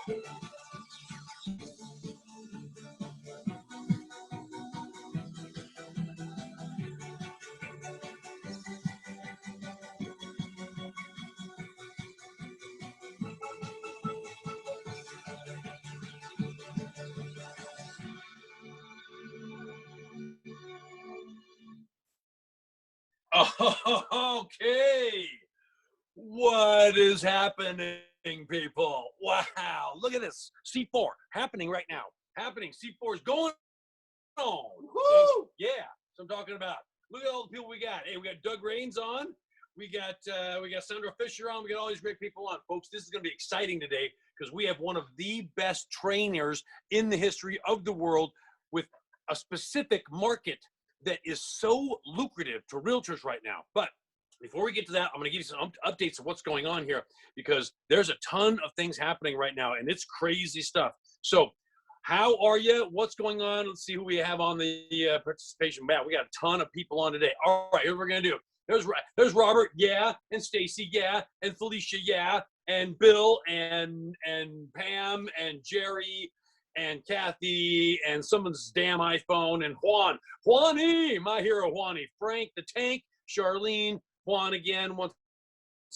Okay. What is happening, people? Wow. Look at this. C4 happening right now. Happening. C4 is going on. Woo! Yeah. So I'm talking about. Look at all the people we got. Hey, we got Doug Raines on. We got Sandra Fisher on. We got all these great people on. Folks, this is going to be exciting today because we have one of the best trainers in the history of the world with a specific market that is so lucrative to realtors right now. But before we get to that, I'm going to give you some updates of what's going on here because there's a ton of things happening right now, and it's crazy stuff. So how are you? What's going on? Let's see who we have on the participation map. We got a ton of people on today. All right, here's what we're going to do. There's Robert, yeah, and Stacy, yeah, and Felicia, yeah, and Bill, and Pam, and Jerry, and Kathy, and someone's damn iPhone, and Juanie, my hero, Juanie, Frank, the Tank, Charlene, Juan again, once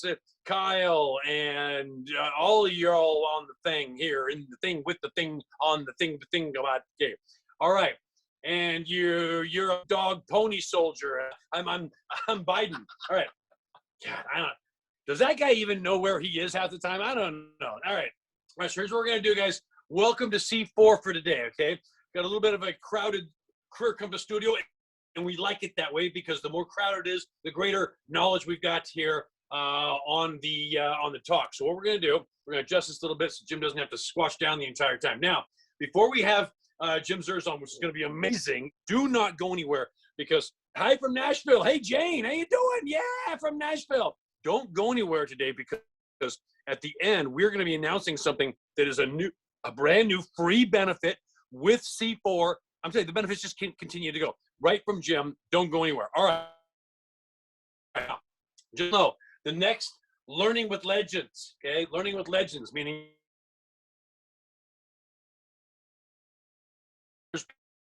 it, Kyle, and all of y'all on the thing here, in the thing with the thing on the thing about okay. All right, and you're a dog pony soldier. I'm Biden. All right, God, I don't. Does that guy even know where he is half the time? I don't know. All right, so here's what we're gonna do, guys. Welcome to C4 for today. Okay, got a little bit of a crowded career come to studio. And we like it that way because the more crowded it is, the greater knowledge we've got here on the talk. So what we're going to do, we're going to adjust this a little bit so Jim doesn't have to squash down the entire time. Now, before we have Jim Zures on, which is going to be amazing, do not go anywhere because hi from Nashville. Hey Jane, how you doing? Yeah, from Nashville. Don't go anywhere today because at the end we're going to be announcing something that is a brand new free benefit with C4. I'm telling you, the benefits just continue to go. Right from Jim, don't go anywhere. All right. Now, just know the next Learning with Legends, okay? Learning with Legends, meaning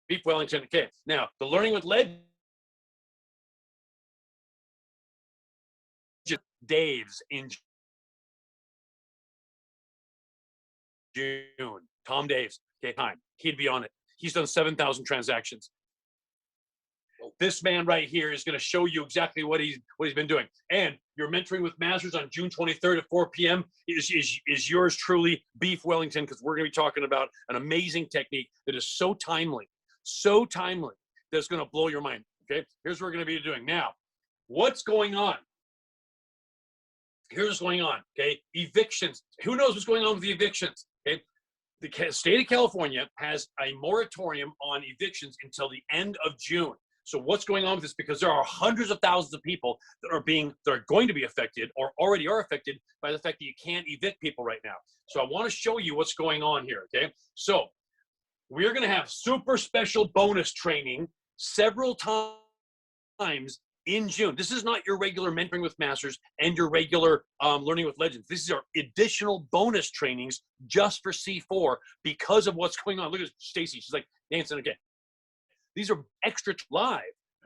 Beef Wellington, okay. Now, the Learning with Legends, Dave's in June. Tom Dave's, okay, time. He'd be on it. He's done 7,000 transactions. This man right here is going to show you exactly what he's been doing. And your mentoring with Masters on June 23rd at 4 p.m. is yours truly, Beef Wellington, because we're going to be talking about an amazing technique that is so timely that's going to blow your mind. Okay, here's what we're going to be doing now. What's going on? Here's what's going on. Okay, evictions. Who knows what's going on with the evictions? Okay. The state of California has a moratorium on evictions until the end of June. So what's going on with this? Because there are hundreds of thousands of people that are going to be affected or already are affected by the fact that you can't evict people right now. So I want to show you what's going on here, okay? So we're going to have super special bonus training several times in June. This is not your regular mentoring with Masters and your regular learning with Legends. These are additional bonus trainings just for C4 because of what's going on. Look at Stacy. She's like dancing again. These are extra live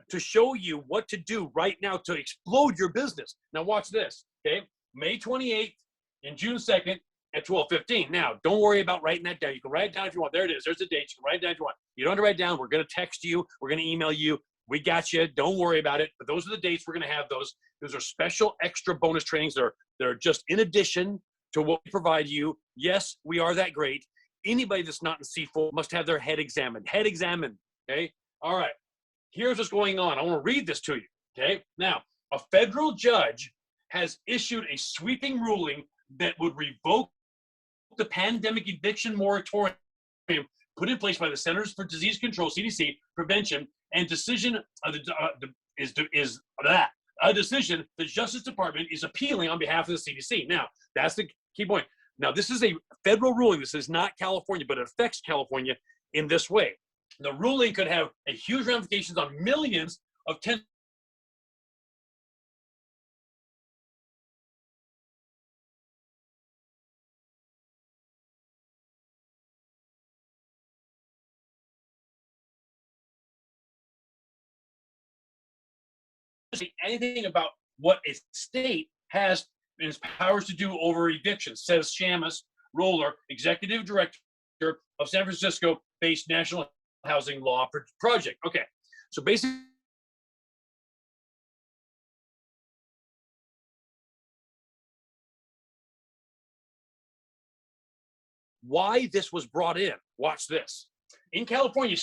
to show you what to do right now to explode your business. Now watch this, okay? May 28th and June 2nd at 12:15. Now, don't worry about writing that down. You can write it down if you want. There it is. There's the date. You can write it down if you want. You don't have to write it down. We're going to text you. We're going to email you. We got you. Don't worry about it. But those are the dates we're going to have those. Those are special extra bonus trainings. They're just in addition to what we provide you. Yes, we are that great. Anybody that's not in C4 must have their head examined. Head examined, okay? All right, here's what's going on. I want to read this to you, okay? Now, a federal judge has issued a sweeping ruling that would revoke the pandemic eviction moratorium put in place by the Centers for Disease Control, CDC, prevention, and decision of a decision the Justice Department is appealing on behalf of the CDC. Now, that's the key point. Now, this is a federal ruling. This is not California, but it affects California in this way. The ruling could have a huge ramifications on millions of say anything about what a state has in its powers to do over evictions, says Shamus Roller, executive director of San Francisco-based National Housing Law Project. Okay, so basically, why this was brought in. Watch this. In California,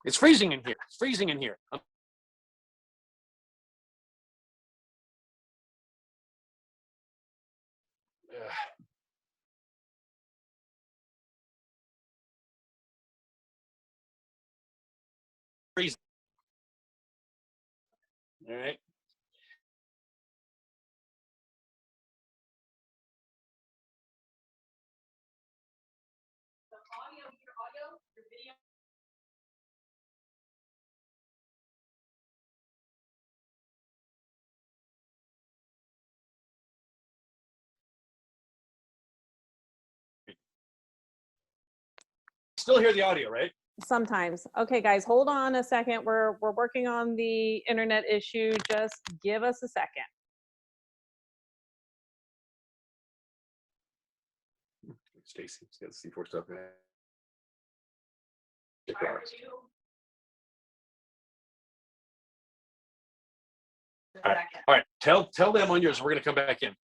it's freezing in here. It's freezing in here. Freezing. All right. Still hear the audio, right? Sometimes. Okay, guys, hold on a second. We're working on the internet issue. Just give us a second. Stacy's got the C4 stuff. All right. Tell them on yours. We're going to come back in.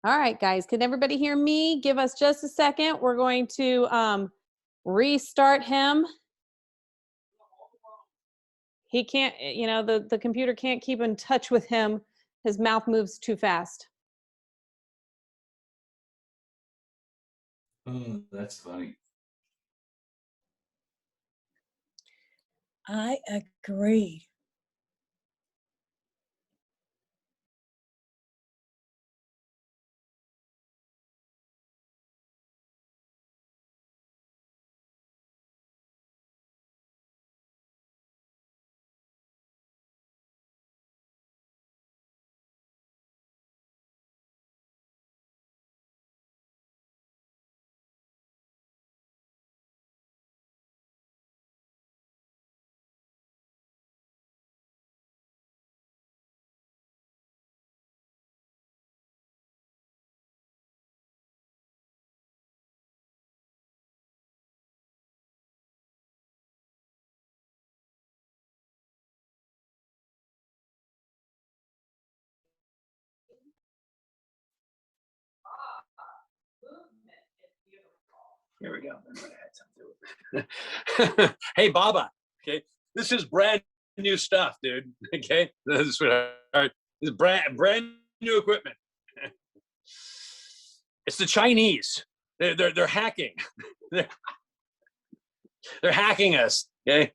All right, guys, can everybody hear me? Give us just a second. We're going to restart him. He can't, you know, the computer can't keep in touch with him. His mouth moves too fast. Oh, that's funny. I agree. Here we go. Hey, Baba. Okay, this is brand new stuff, dude. Okay, this is brand new equipment. It's the Chinese. They're hacking. They're hacking us. Okay,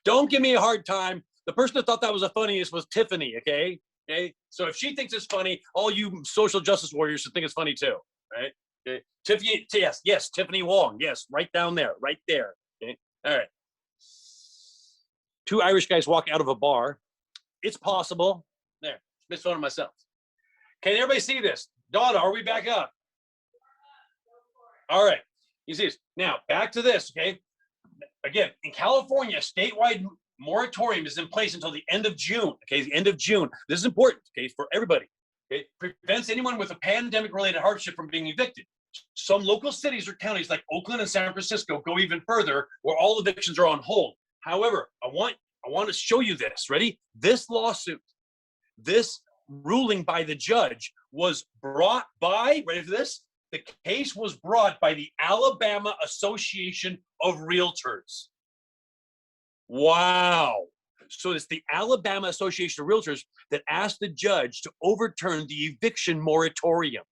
don't give me a hard time. The person that thought that was the funniest was Tiffany. Okay. Okay. So if she thinks it's funny, all you social justice warriors should think it's funny too. Right. Okay. Tiffany, yes, Tiffany Wong, yes, right down there, right there. Okay, all right. Two Irish guys walk out of a bar. It's possible. There, missed one of myself. Can everybody see this? Donna, are we back up? All right, you see this. Now, back to this, okay? Again, in California, statewide moratorium is in place until the end of June, okay? The end of June. This is important, okay, for everybody. It prevents anyone with a pandemic-related hardship from being evicted. Some local cities or counties like Oakland and San Francisco go even further, where all evictions are on hold. However, I want to show you this. Ready? This lawsuit, this ruling by the judge was brought by, ready for this? The case was brought by the Alabama Association of Realtors. Wow. So it's the Alabama Association of Realtors that asked the judge to overturn the eviction moratorium.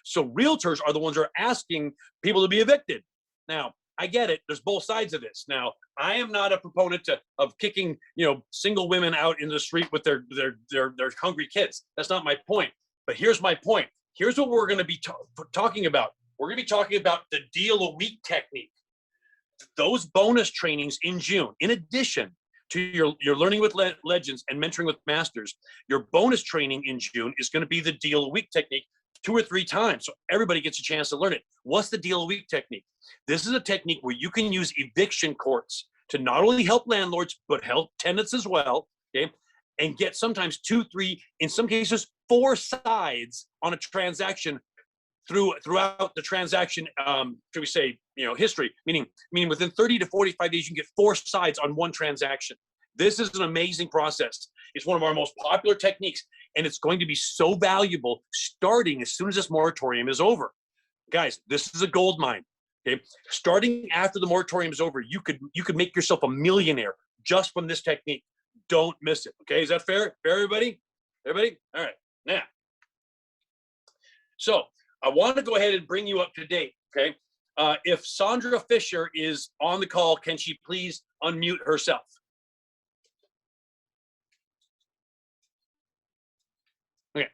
So realtors are the ones who are asking people to be evicted. Now, I get it. There's both sides of this. Now, I am not a proponent of kicking, single women out in the street with their hungry kids. That's not my point. But here's my point. Here's what we're going to be talking about. We're going to be talking about the deal a week technique. Those bonus trainings in June. In addition, to your Learning with Legends and Mentoring with Masters, your bonus training in June is going to be the deal a week technique 2 or 3 times. So everybody gets a chance to learn it. What's the deal a week technique? This is a technique where you can use eviction courts to not only help landlords, but help tenants as well, okay? And get sometimes 2, 3, in some cases, 4 sides on a transaction throughout the transaction, should we say, history, meaning within 30 to 45 days, you can get 4 sides on one transaction. This is an amazing process. It's one of our most popular techniques, and it's going to be so valuable starting as soon as this moratorium is over. Guys, this is a gold mine. Okay, starting after the moratorium is over, you could make yourself a millionaire just from this technique. Don't miss it. Okay, is that fair? Fair, everybody? Everybody? All right. Now, so I want to go ahead and bring you up to date. Okay, if Sandra Fisher is on the call, can she please unmute herself? Okay,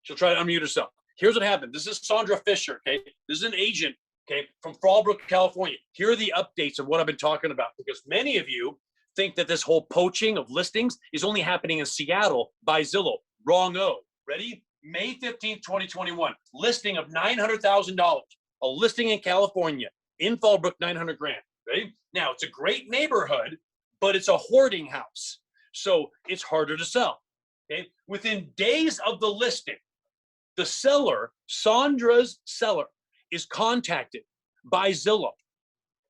she'll try to unmute herself. Here's what happened. This is Sandra Fisher. Okay, this is an agent. Okay, from Fallbrook, California. Here are the updates of what I've been talking about, because many of you think that this whole poaching of listings is only happening in Seattle by Zillow. Wrong-o. Ready? May 15th, 2021. Listing of $900,000. A listing in California, in Fallbrook, 900 grand. Ready? Now, it's a great neighborhood, but it's a hoarding house. So it's harder to sell. Okay? Within days of the listing, the seller, Sandra's seller, is contacted by Zillow,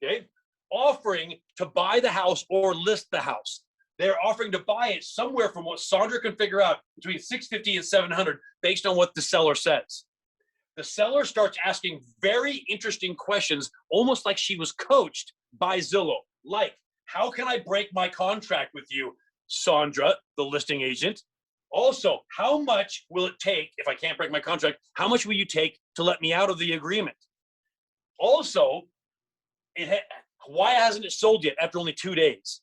okay, offering to buy the house or list the house. They're offering to buy it somewhere from what Sandra can figure out between $650 and $700 based on what the seller says. The seller starts asking very interesting questions, almost like she was coached by Zillow. Like, how can I break my contract with you, Sandra, the listing agent? Also, how much will it take, if I can't break my contract, how much will you take to let me out of the agreement? Also, why hasn't it sold yet after only 2 days?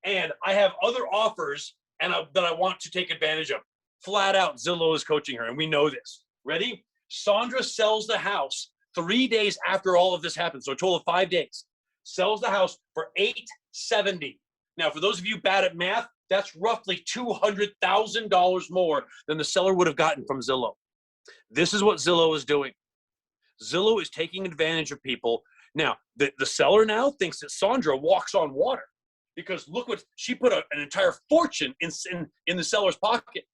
And I have other offers that I want to take advantage of. Flat out, Zillow is coaching her, and we know this. Ready? Sandra sells the house 3 days after all of this happens, so a total of 5 days. Sells the house for $870. Now, for those of you bad at math, that's roughly $200,000 more than the seller would have gotten from Zillow. This is what Zillow is doing. Zillow is taking advantage of people. Now, the seller now thinks that Sandra walks on water, because look what she put an entire fortune in the seller's pocket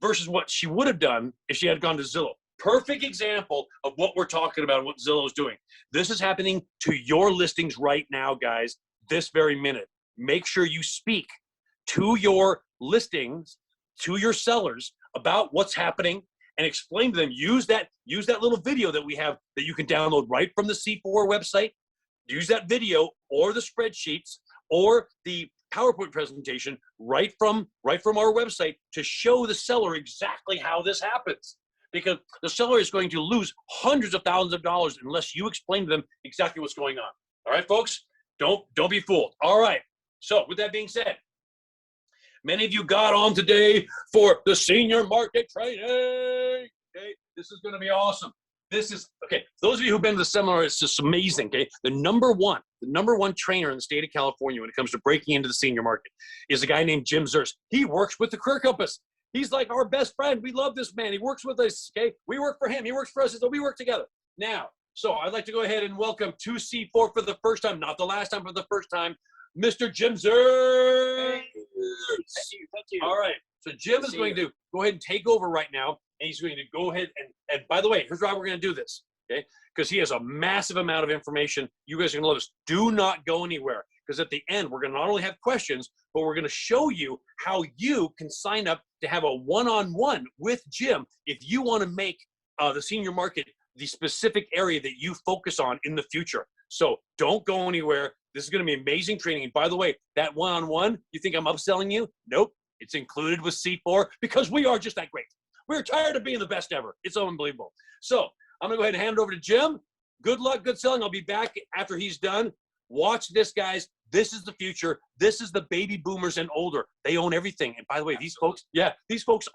versus what she would have done if she had gone to Zillow. Perfect example of what we're talking about, what Zillow is doing. This is happening to your listings right now, guys, this very minute. Make sure you speak to your listings, to your sellers, about what's happening and explain to them. Use that little video that we have that you can download right from the C4 website. Use that video or the spreadsheets or the PowerPoint presentation right from our website to show the seller exactly how this happens. Because the seller is going to lose hundreds of thousands of dollars unless you explain to them exactly what's going on. All right, folks? Don't be fooled. All right. So with that being said, many of you got on today for the senior market training. Okay, this is going to be awesome. This is, okay, those of you who've been to the seminar, it's just amazing, okay? The number one trainer in the state of California when it comes to breaking into the senior market is a guy named Jim Zures. He works with the Career Compass. He's like our best friend. We love this man. He works with us, okay? We work for him. He works for us, so we work together. Now, so I'd like to go ahead and welcome to C4 for the first time, not the last time, for the first time, Mr. Jim Zures. Thank you. All right. So Jim is going to go ahead and take over right now, and he's going to go ahead and by the way, here's how we're going to do this, okay? Because he has a massive amount of information. You guys are going to love this. Do not go anywhere, because at the end, we're going to not only have questions, but we're going to show you how you can sign up to have a one-on-one with Jim if you want to make the senior market the specific area that you focus on in the future. So don't go anywhere. This is going to be amazing training. And by the way, that one-on-one, you think I'm upselling you? Nope. It's included with C4 because we are just that great. We're tired of being the best ever. It's unbelievable. So I'm going to go ahead and hand it over to Jim. Good luck, good selling. I'll be back after he's done. Watch this, guys. This is the future. This is the baby boomers and older. They own everything. And by the way, these folks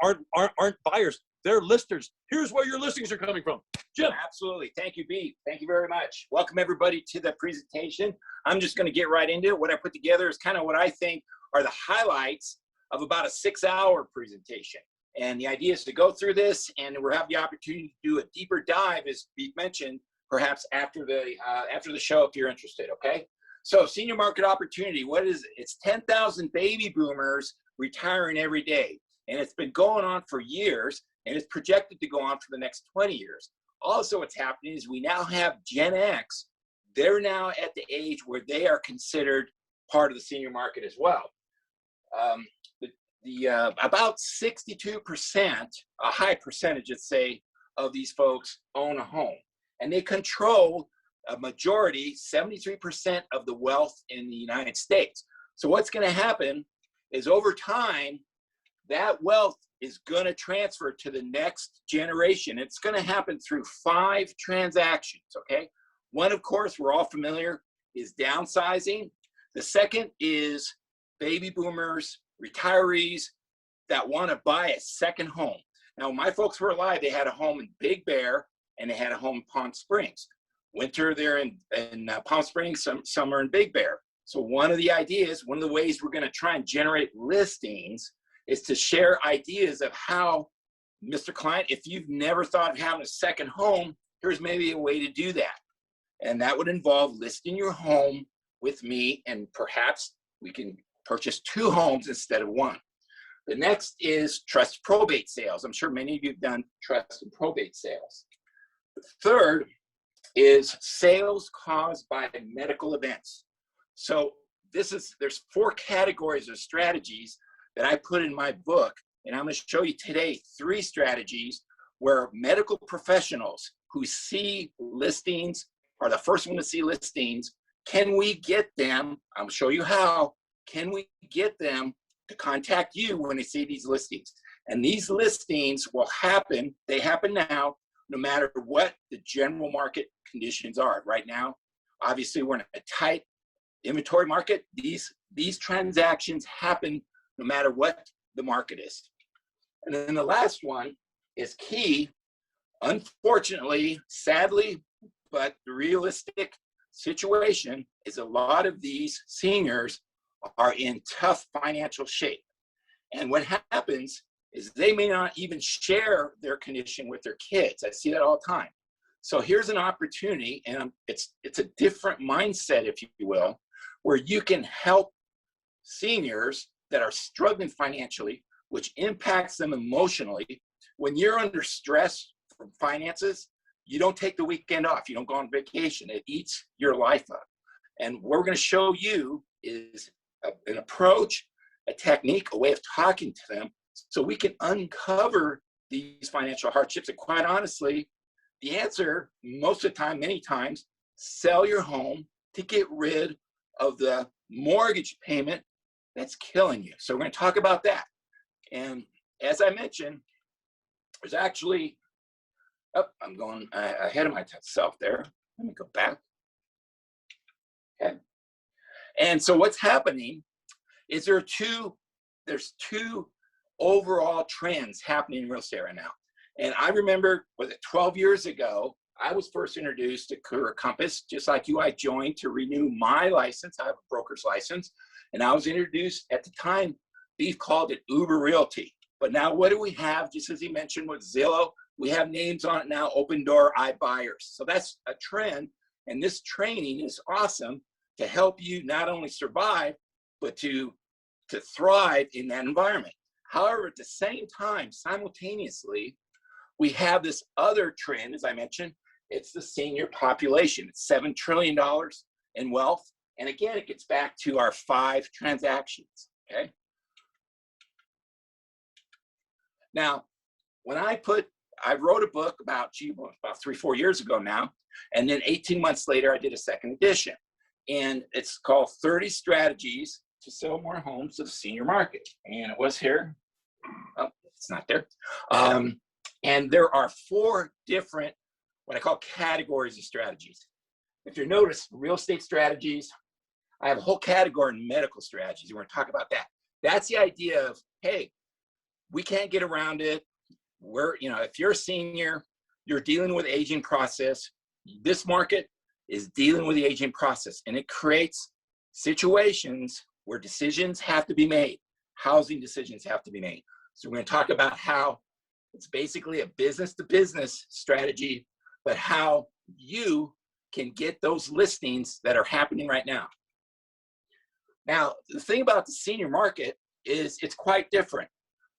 aren't buyers. They're listers. Here's where your listings are coming from. Jim. Absolutely. Thank you, B. Thank you very much. Welcome, everybody, to the presentation. I'm just going to get right into it. What I put together is kind of what I think are the highlights of about a 6-hour presentation. And the idea is to go through this, and we'll have the opportunity to do a deeper dive, as Beef mentioned, perhaps after the show if you're interested, okay? So senior market opportunity, what is it? It's 10,000 baby boomers retiring every day. And it's been going on for years, and it's projected to go on for the next 20 years. Also, what's happening is we now have Gen X. They're now at the age where they are considered part of the senior market as well. About 62%, a high percentage, let's say, of these folks own a home. And they control a majority, 73% of the wealth in the United States. So what's going to happen is over time, that wealth is going to transfer to the next generation. It's going to happen through 5 transactions, okay? One, of course, we're all familiar, is downsizing. The second is baby boomers, retirees that want to buy a second home. Now, when my folks were alive, they had a home in Big Bear and they had a home in Palm Springs. Winter, they're in Palm Springs, summer in Big Bear. So one of the ideas, one of the ways we're going to try and generate listings is to share ideas of how, Mr. Client, if you've never thought of having a second home, here's maybe a way to do that. And that would involve listing your home with me, and perhaps we can purchase 2 homes instead of 1. The next is trust probate sales. I'm sure many of you have done trust and probate sales. The third is sales caused by medical events. So there's 4 categories of strategies that I put in my book, and I'm going to show you today 3 strategies where medical professionals who see listings are the first one to see listings. Can we get them? I'll show you how. Can we get them to contact you when they see these listings? And these listings will happen. They happen now, no matter what the general market conditions are. Right now, obviously, we're in a tight inventory market. These transactions happen no matter what the market is. And then the last one is key. Unfortunately, sadly, but the realistic situation is a lot of these seniors are in tough financial shape. And what happens is they may not even share their condition with their kids. I see that all the time. So here's an opportunity, and it's a different mindset, if you will, where you can help seniors that are struggling financially, which impacts them emotionally. When you're under stress from finances, you don't take the weekend off. You don't go on vacation. It eats your life up. And what we're going to show you is an approach, a technique, a way of talking to them so we can uncover these financial hardships. And quite honestly, the answer, most of the time, many times, sell your home to get rid of the mortgage payment that's killing you. So we're going to talk about that. And as I mentioned, there's actually, I'm going ahead of myself there. Let me go back. Okay. And so what's happening is there's two overall trends happening in real estate right now. And I remember, was it 12 years ago, I was first introduced to Career Compass, just like you. I joined to renew my license. I have a broker's license. And I was introduced at the time, Beef called it Uber Realty. But now what do we have? Just as he mentioned with Zillow, we have names on it now, Open Door, iBuyers. So that's a trend. And this training is awesome to help you not only survive, but to thrive in that environment. However, at the same time, simultaneously, we have this other trend, as I mentioned, it's the senior population. It's $7 trillion in wealth. And again, it gets back to our 5 transactions, okay? Now, when I wrote a book about 3-4 years ago now, and then 18 months later, I did a second edition. And it's called 30 Strategies to Sell More Homes to the Senior Market. And it was here. Oh, it's not there. And there are 4 different, what I call categories of strategies. If you notice, real estate strategies, I have a whole category in medical strategies. We're going to talk about that. That's the idea of, hey, we can't get around it. If you're a senior, you're dealing with aging process. This market is dealing with the aging process, and it creates situations where decisions have to be made. Housing decisions have to be made. So we're going to talk about how it's basically a business to business strategy, but how you can get those listings that are happening right now. Now, the thing about the senior market is it's quite different.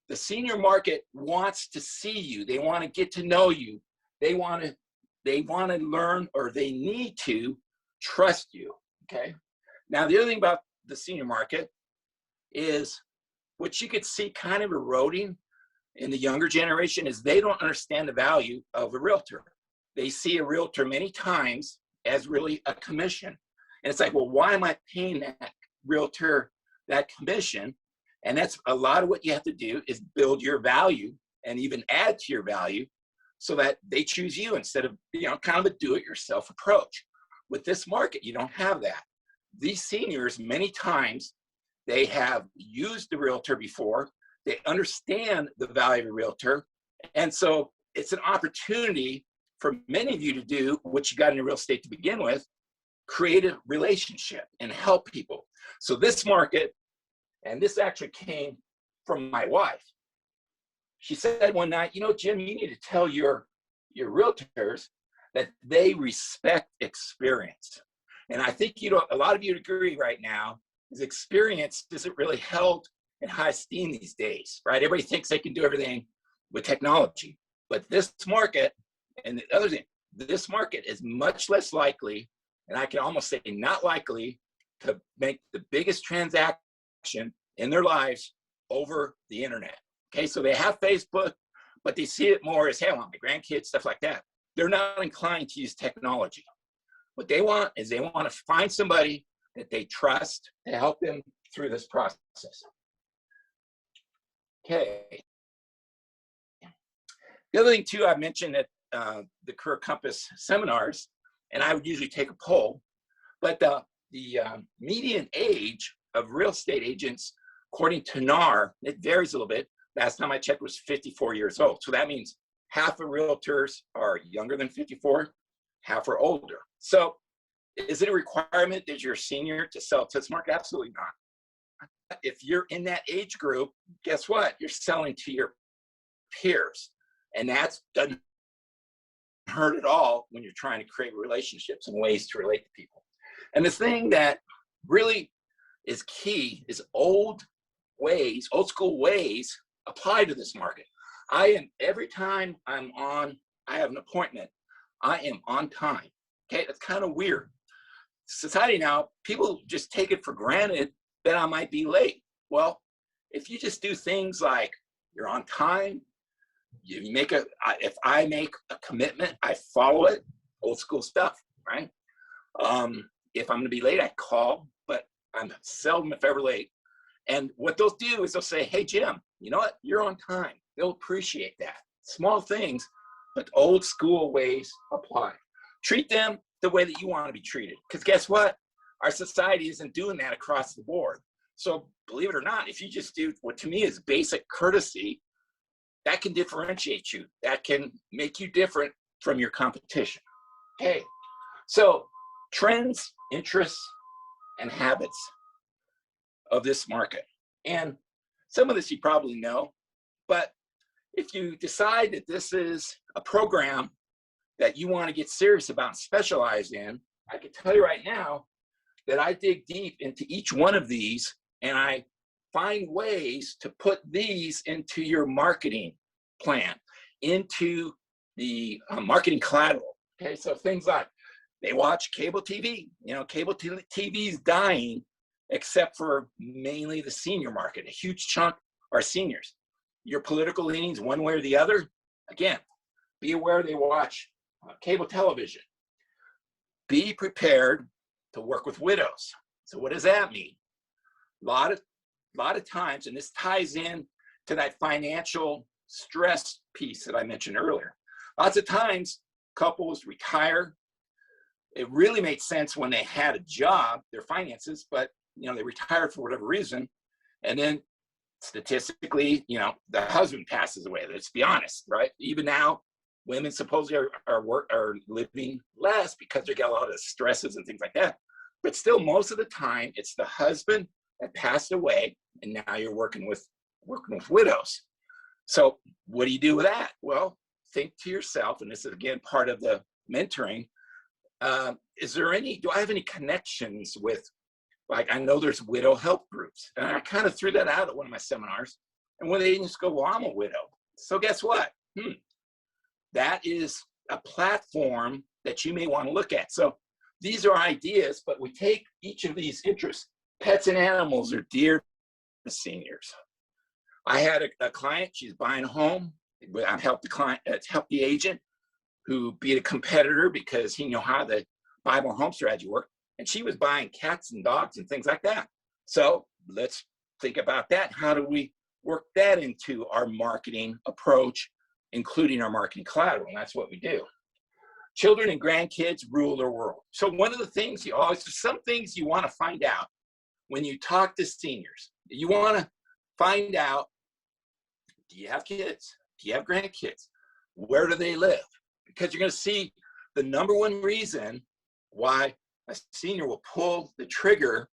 The senior market wants to see you. They want to get to know you. They want to learn, or they need to trust you, okay? Now, the other thing about the senior market is what you could see kind of eroding in the younger generation is they don't understand the value of a realtor. They see a realtor many times as really a commission. And it's like, well, why am I paying that realtor that commission? And that's a lot of what you have to do is build your value and even add to your value so that they choose you instead of, kind of a do-it-yourself approach. With this market, you don't have that. These seniors, many times, they have used the realtor before. They understand the value of a realtor. And so it's an opportunity for many of you to do what you got into real estate to begin with, create a relationship and help people. So this market, and this actually came from my wife. She said one night, Jim, you need to tell your realtors that they respect experience. And I think, a lot of you agree right now is experience isn't really held in high esteem these days, right? Everybody thinks they can do everything with technology. But this market, and the other thing, this market is much less likely, and I can almost say not likely, to make the biggest transaction in their lives over the internet. Okay, so they have Facebook, but they see it more as, hey, I want my grandkids, stuff like that. They're not inclined to use technology. What they want is they want to find somebody that they trust to help them through this process. Okay. The other thing too, I mentioned at the Career Compass seminars, and I would usually take a poll, but the median age of real estate agents, according to NAR, it varies a little bit. Last time I checked was 54 years old. So that means half of realtors are younger than 54, half are older. So is it a requirement that you're a senior to sell to this market? Absolutely not. If you're in that age group, guess what? You're selling to your peers. And that doesn't hurt at all when you're trying to create relationships and ways to relate to people. And the thing that really is key is old school ways apply to this market. Every time I have an appointment, I am on time. Okay, that's kind of weird. Society now, people just take it for granted that I might be late. Well, if you just do things like you're on time, if I make a commitment, I follow it, old school stuff, right? If I'm gonna be late, I call, but I'm seldom if ever late. And what they'll do is they'll say, hey, Jim, you know what? You're on time. They'll appreciate that. Small things, but old school ways apply. Treat them the way that you want to be treated. Because guess what? Our society isn't doing that across the board. So believe it or not, if you just do what to me is basic courtesy, that can differentiate you. That can make you different from your competition. Okay, so trends, interests, and habits of this market. And some of this you probably know, but if you decide that this is a program that you want to get serious about and specialize in, I can tell you right now that I dig deep into each one of these and I find ways to put these into your marketing plan, into the marketing collateral. Okay, so things like they watch cable TV. Cable TV is dying, except for mainly the senior market. A huge chunk are seniors. Your political leanings, one way or the other, again, be aware they watch cable television. Be prepared to work with widows. So what does that mean? A lot of times, and this ties in to that financial stress piece that I mentioned earlier. Lots of times, couples retire. It really made sense when they had a job, their finances, but they retired for whatever reason, and then statistically, the husband passes away. Let's be honest, right? Even now, women supposedly are living less because they get a lot of stresses and things like that. But still, most of the time, it's the husband that passed away, and now you're working with widows. So what do you do with that? Well, think to yourself, and this is again part of the mentoring. Do I have any connections with, like, I know there's widow help groups, and I kind of threw that out at one of my seminars, and one of the agents go, well, I'm a widow. So guess what? That is a platform that you may want to look at. So these are ideas, but we take each of these interests. Pets and animals are dear to seniors. I had a client, she's buying a home. I helped the client, helped the agent who beat a competitor because he knew how the buy more home strategy worked. And she was buying cats and dogs and things like that. So let's think about that. How do we work that into our marketing approach, including our marketing collateral? And that's what we do. Children and grandkids rule the world. So one of the things some things you want to find out when you talk to seniors. You want to find out, do you have kids? Do you have grandkids? Where do they live? Because you're going to see the number one reason why a senior will pull the trigger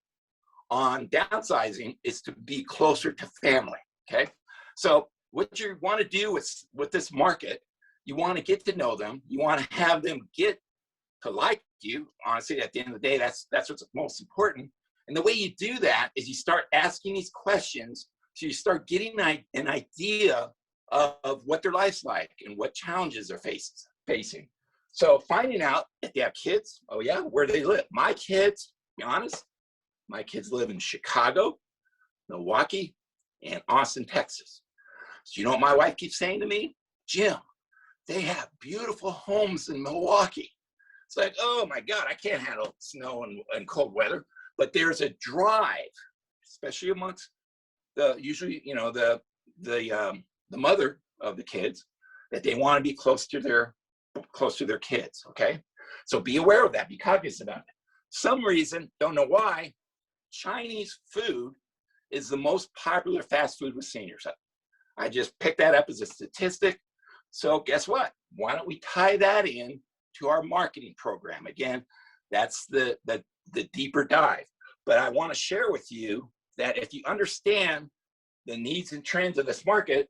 on downsizing is to be closer to family, okay? So what you want to do with this market, you want to get to know them. You want to have them get to like you. Honestly, at the end of the day, that's what's most important. And the way you do that is you start asking these questions. So you start getting an idea of what their life's like and what challenges they're facing. So finding out if they have kids, oh yeah, where do they live? My kids, to be honest, my kids live in Chicago, Milwaukee, and Austin, Texas. So you know what my wife keeps saying to me? Jim, they have beautiful homes in Milwaukee. It's like, oh my God, I can't handle snow and cold weather. But there's a drive, especially amongst usually, the mother of the kids, that they want to be close to their kids. Okay, so be aware of that. Be cognizant of it. Some reason, don't know why, Chinese food is the most popular fast food with seniors. I just picked that up as a statistic. So guess what? Why don't we tie that in to our marketing program? Again, that's the deeper dive. But I want to share with you that if you understand the needs and trends of this market,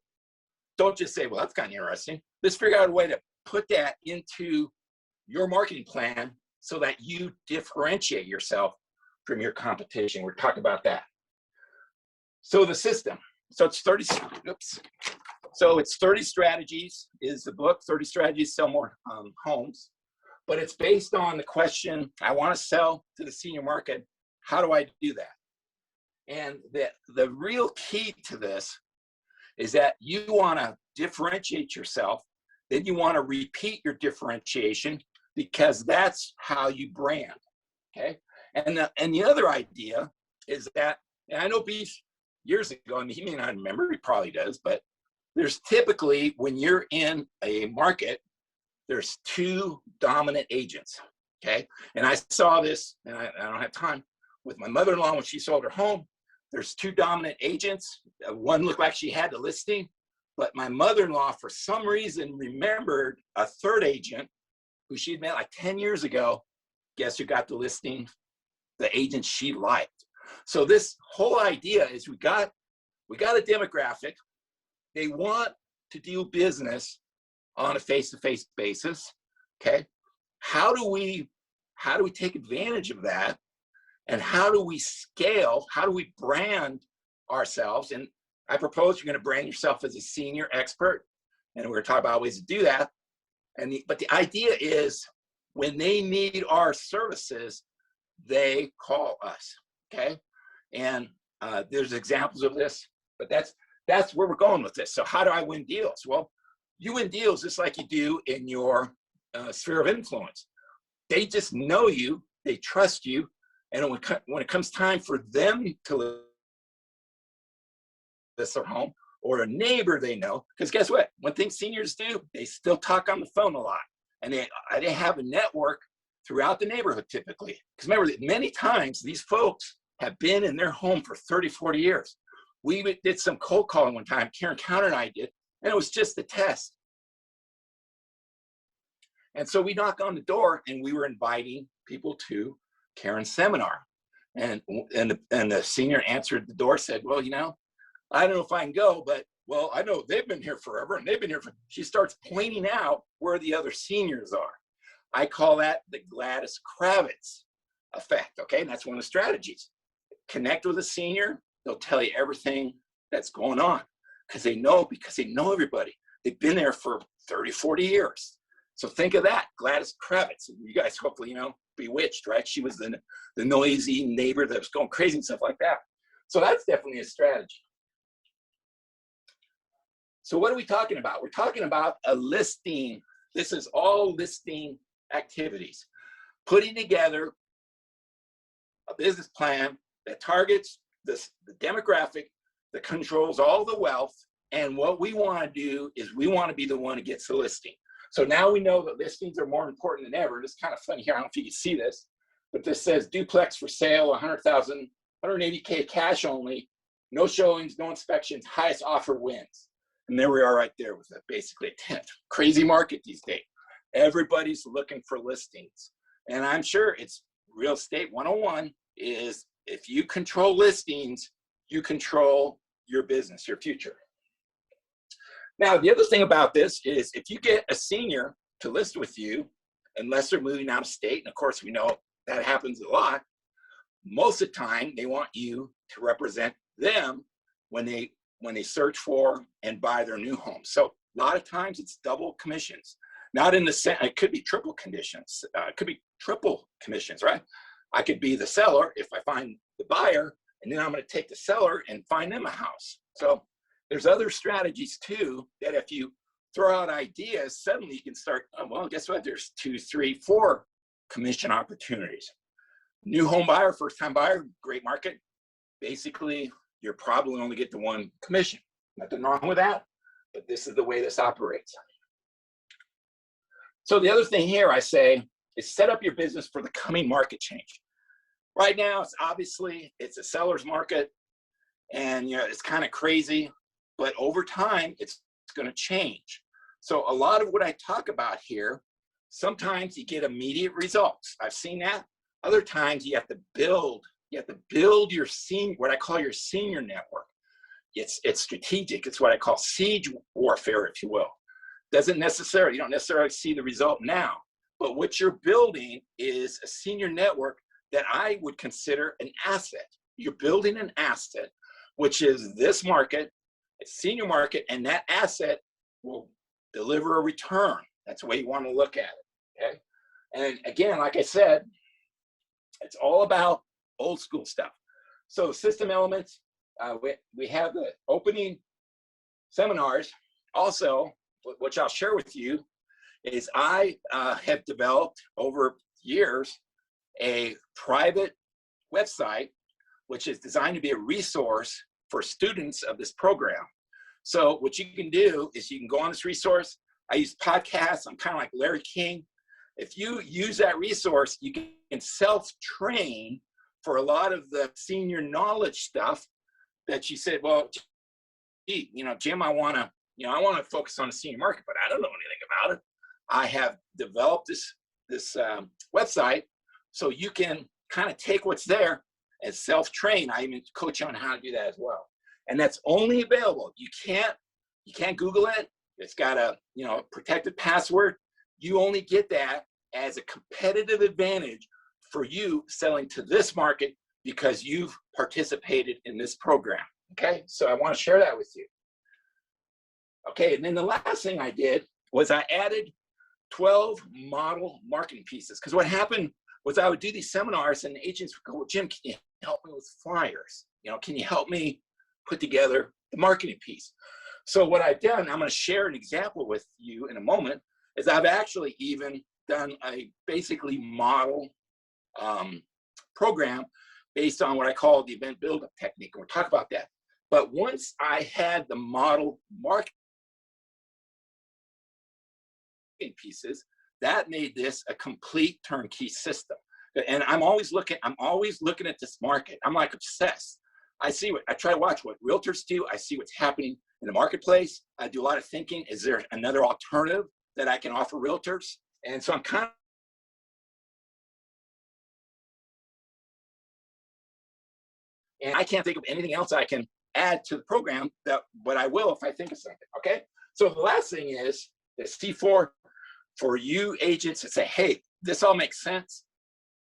don't just say, well, that's kind of interesting. Let's figure out a way to put that into your marketing plan so that you differentiate yourself from your competition. We're talking about that. So the system. So it's 30 strategies is the book. 30 strategies sell more homes. But it's based on the question, I want to sell to the senior market. How do I do that? And the real key to this is that you want to differentiate yourself. Then you want to repeat your differentiation because that's how you brand, okay? And the other idea is that, and I know Beef years ago, I mean, he may not remember, he probably does, but there's typically, when you're in a market, there's two dominant agents, okay? And I saw this, and I don't have time, with my mother-in-law when she sold her home. There's two dominant agents. One looked like she had the listing, but my mother-in-law, for some reason, remembered a third agent who she'd met like 10 years ago. Guess who got the listing? The agent she liked. So this whole idea is we got a demographic. They want to do business on a face-to-face basis, okay? How do we take advantage of that? And how do we scale? How do we brand ourselves? And I propose you're going to brand yourself as a senior expert, and we're going to talk about ways to do that. But the idea is, when they need our services, they call us, okay? And there's examples of this, but that's where we're going with this. So how do I win deals? Well, you win deals just like you do in your sphere of influence. They just know you, they trust you, and when it comes time for them to list their home, or a neighbor they know, because guess what? One thing seniors do, they still talk on the phone a lot, and they have a network throughout the neighborhood typically. Because remember, many times these folks have been in their home for 30, 40 years. We did some cold calling one time, Karen Counter and I did, and it was just a test. And so we knock on the door, and we were inviting people to Karen's seminar. And the senior answered the door, said, well, you know, I don't know if I can go, but well, I know they've been here forever and they've been here for, she starts pointing out where the other seniors are. I call that the Gladys Kravitz effect, okay? And that's one of the strategies. Connect with a senior, they'll tell you everything that's going on because they know everybody. They've been there for 30, 40 years. So think of that, Gladys Kravitz. You guys hopefully, you know, Bewitched, right? She was the noisy neighbor that was going crazy and stuff like that. So that's definitely a strategy. So what are we talking about? We're talking about a listing. This is all listing activities. Putting together a business plan that targets the demographic, that controls all the wealth. And what we want to do is we want to be the one who gets the listing. So now we know that listings are more important than ever. It's kind of funny here. I don't know if you can see this, but this says duplex for sale, 100,000, 180K cash only, no showings, no inspections, highest offer wins. And there we are right there with basically a tent. Crazy market these days. Everybody's looking for listings. And I'm sure it's real estate 101 is if you control listings, you control your business, your future. Now, the other thing about this is if you get a senior to list with you, unless they're moving out of state, and of course we know that happens a lot, most of the time they want you to represent them when they search for and buy their new home. So a lot of times it's double commissions. Not in the sense, it could be triple conditions. It could be triple commissions, right? I could be the seller if I find the buyer, and then I'm going to take the seller and find them a house. So there's other strategies too that if you throw out ideas, suddenly you can start, oh, well, guess what? There's 2, 3, 4 commission opportunities. New home buyer, first time buyer, great market. Basically, you're probably only get the 1 commission. Nothing wrong with that, but this is the way this operates. So the other thing here I say is set up your business for the coming market change. Right now, it's a seller's market, and you know it's kind of crazy, but over time it's going to change. So a lot of what I talk about here, sometimes you get immediate results. I've seen that. Other times you have to build your what I call your senior network. It's strategic. It's what I call siege warfare, if you will. You don't necessarily see the result now, but what you're building is a senior network that I would consider an asset. You're building an asset, which is this market, a senior market, and that asset will deliver a return. That's the way you want to look at it, okay? And again, like I said, it's all about old school stuff. So system elements, we have the opening seminars. Also, which I'll share with you, is I have developed over years a private website, which is designed to be a resource for students of this program. So what you can do is you can go on this resource. I use podcasts. I'm kind of like Larry King. If you use that resource, you can self-train for a lot of the senior knowledge stuff that you said, well, gee, you know, Jim, I want to focus on the senior market, but I don't know anything about it. I have developed this website so you can kind of take what's there and self-train. I even coach you on how to do that as well. And that's only available. You can't Google it. It's got a protected password. You only get that as a competitive advantage for you selling to this market because you've participated in this program. Okay, so I want to share that with you. Okay, and then the last thing I did was I added 12 model marketing pieces. Because what happened was I would do these seminars and the agents would go, well, Jim, can you help me with flyers? You know, can you help me put together the marketing piece? So what I've done, I'm going to share an example with you in a moment, is I've actually even done a basically model program based on what I call the event buildup technique. And we'll talk about that. But once I had the model marketing pieces, that made this a complete turnkey system. And I'm always looking at this market. I'm like obsessed. I try to watch what realtors do. I see what's happening in the marketplace. I do a lot of thinking. Is there another alternative that I can offer realtors? And so I'm kind And I can't think of anything else I can add to the program, but I will if I think of something, okay? So the last thing is the C4 for you agents that say, hey, this all makes sense.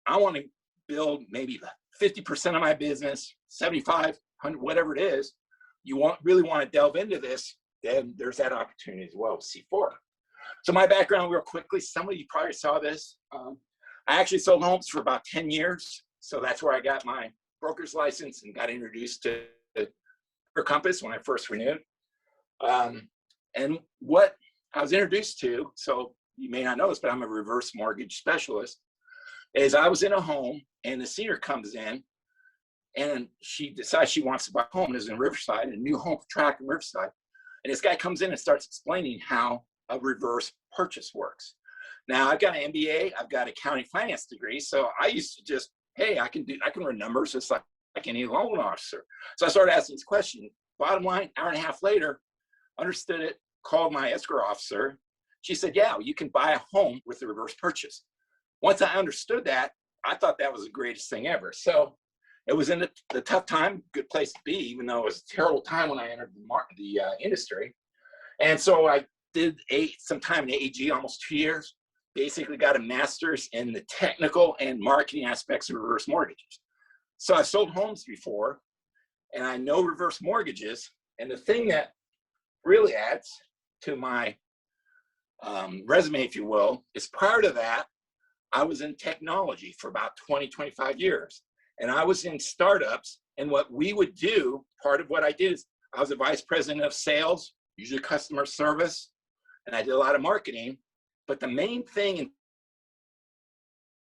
I want to build maybe 50% of my business, 75, 100, whatever it is. You really want to delve into this, then there's that opportunity as well with C4. So my background real quickly, some of you probably saw this. I actually sold homes for about 10 years. So that's where I got my broker's license and got introduced to Compass when I first renewed. And what I was introduced to, so you may not know this, but I'm a reverse mortgage specialist, is I was in a home and the senior comes in and she decides she wants to buy a home. It was in Riverside, a new home tract in Riverside. And this guy comes in and starts explaining how a reverse purchase works. Now I've got an MBA, I've got an accounting finance degree. So I used to just, hey, I can run numbers just like any loan officer. So I started asking this question. Bottom line, hour and a half later, understood it, called my escrow officer. She said, yeah, you can buy a home with a reverse purchase. Once I understood that, I thought that was the greatest thing ever. So it was in the tough time, good place to be, even though it was a terrible time when I entered the industry. And so I did some time in AG, almost 2 years, basically got a master's in the technical and marketing aspects of reverse mortgages. So I've sold homes before, and I know reverse mortgages. And the thing that really adds to my resume, if you will, is prior to that, I was in technology for about 20, 25 years. And I was in startups. And what we would do, part of what I did is I was a vice president of sales, usually customer service, and I did a lot of marketing. But the main thing in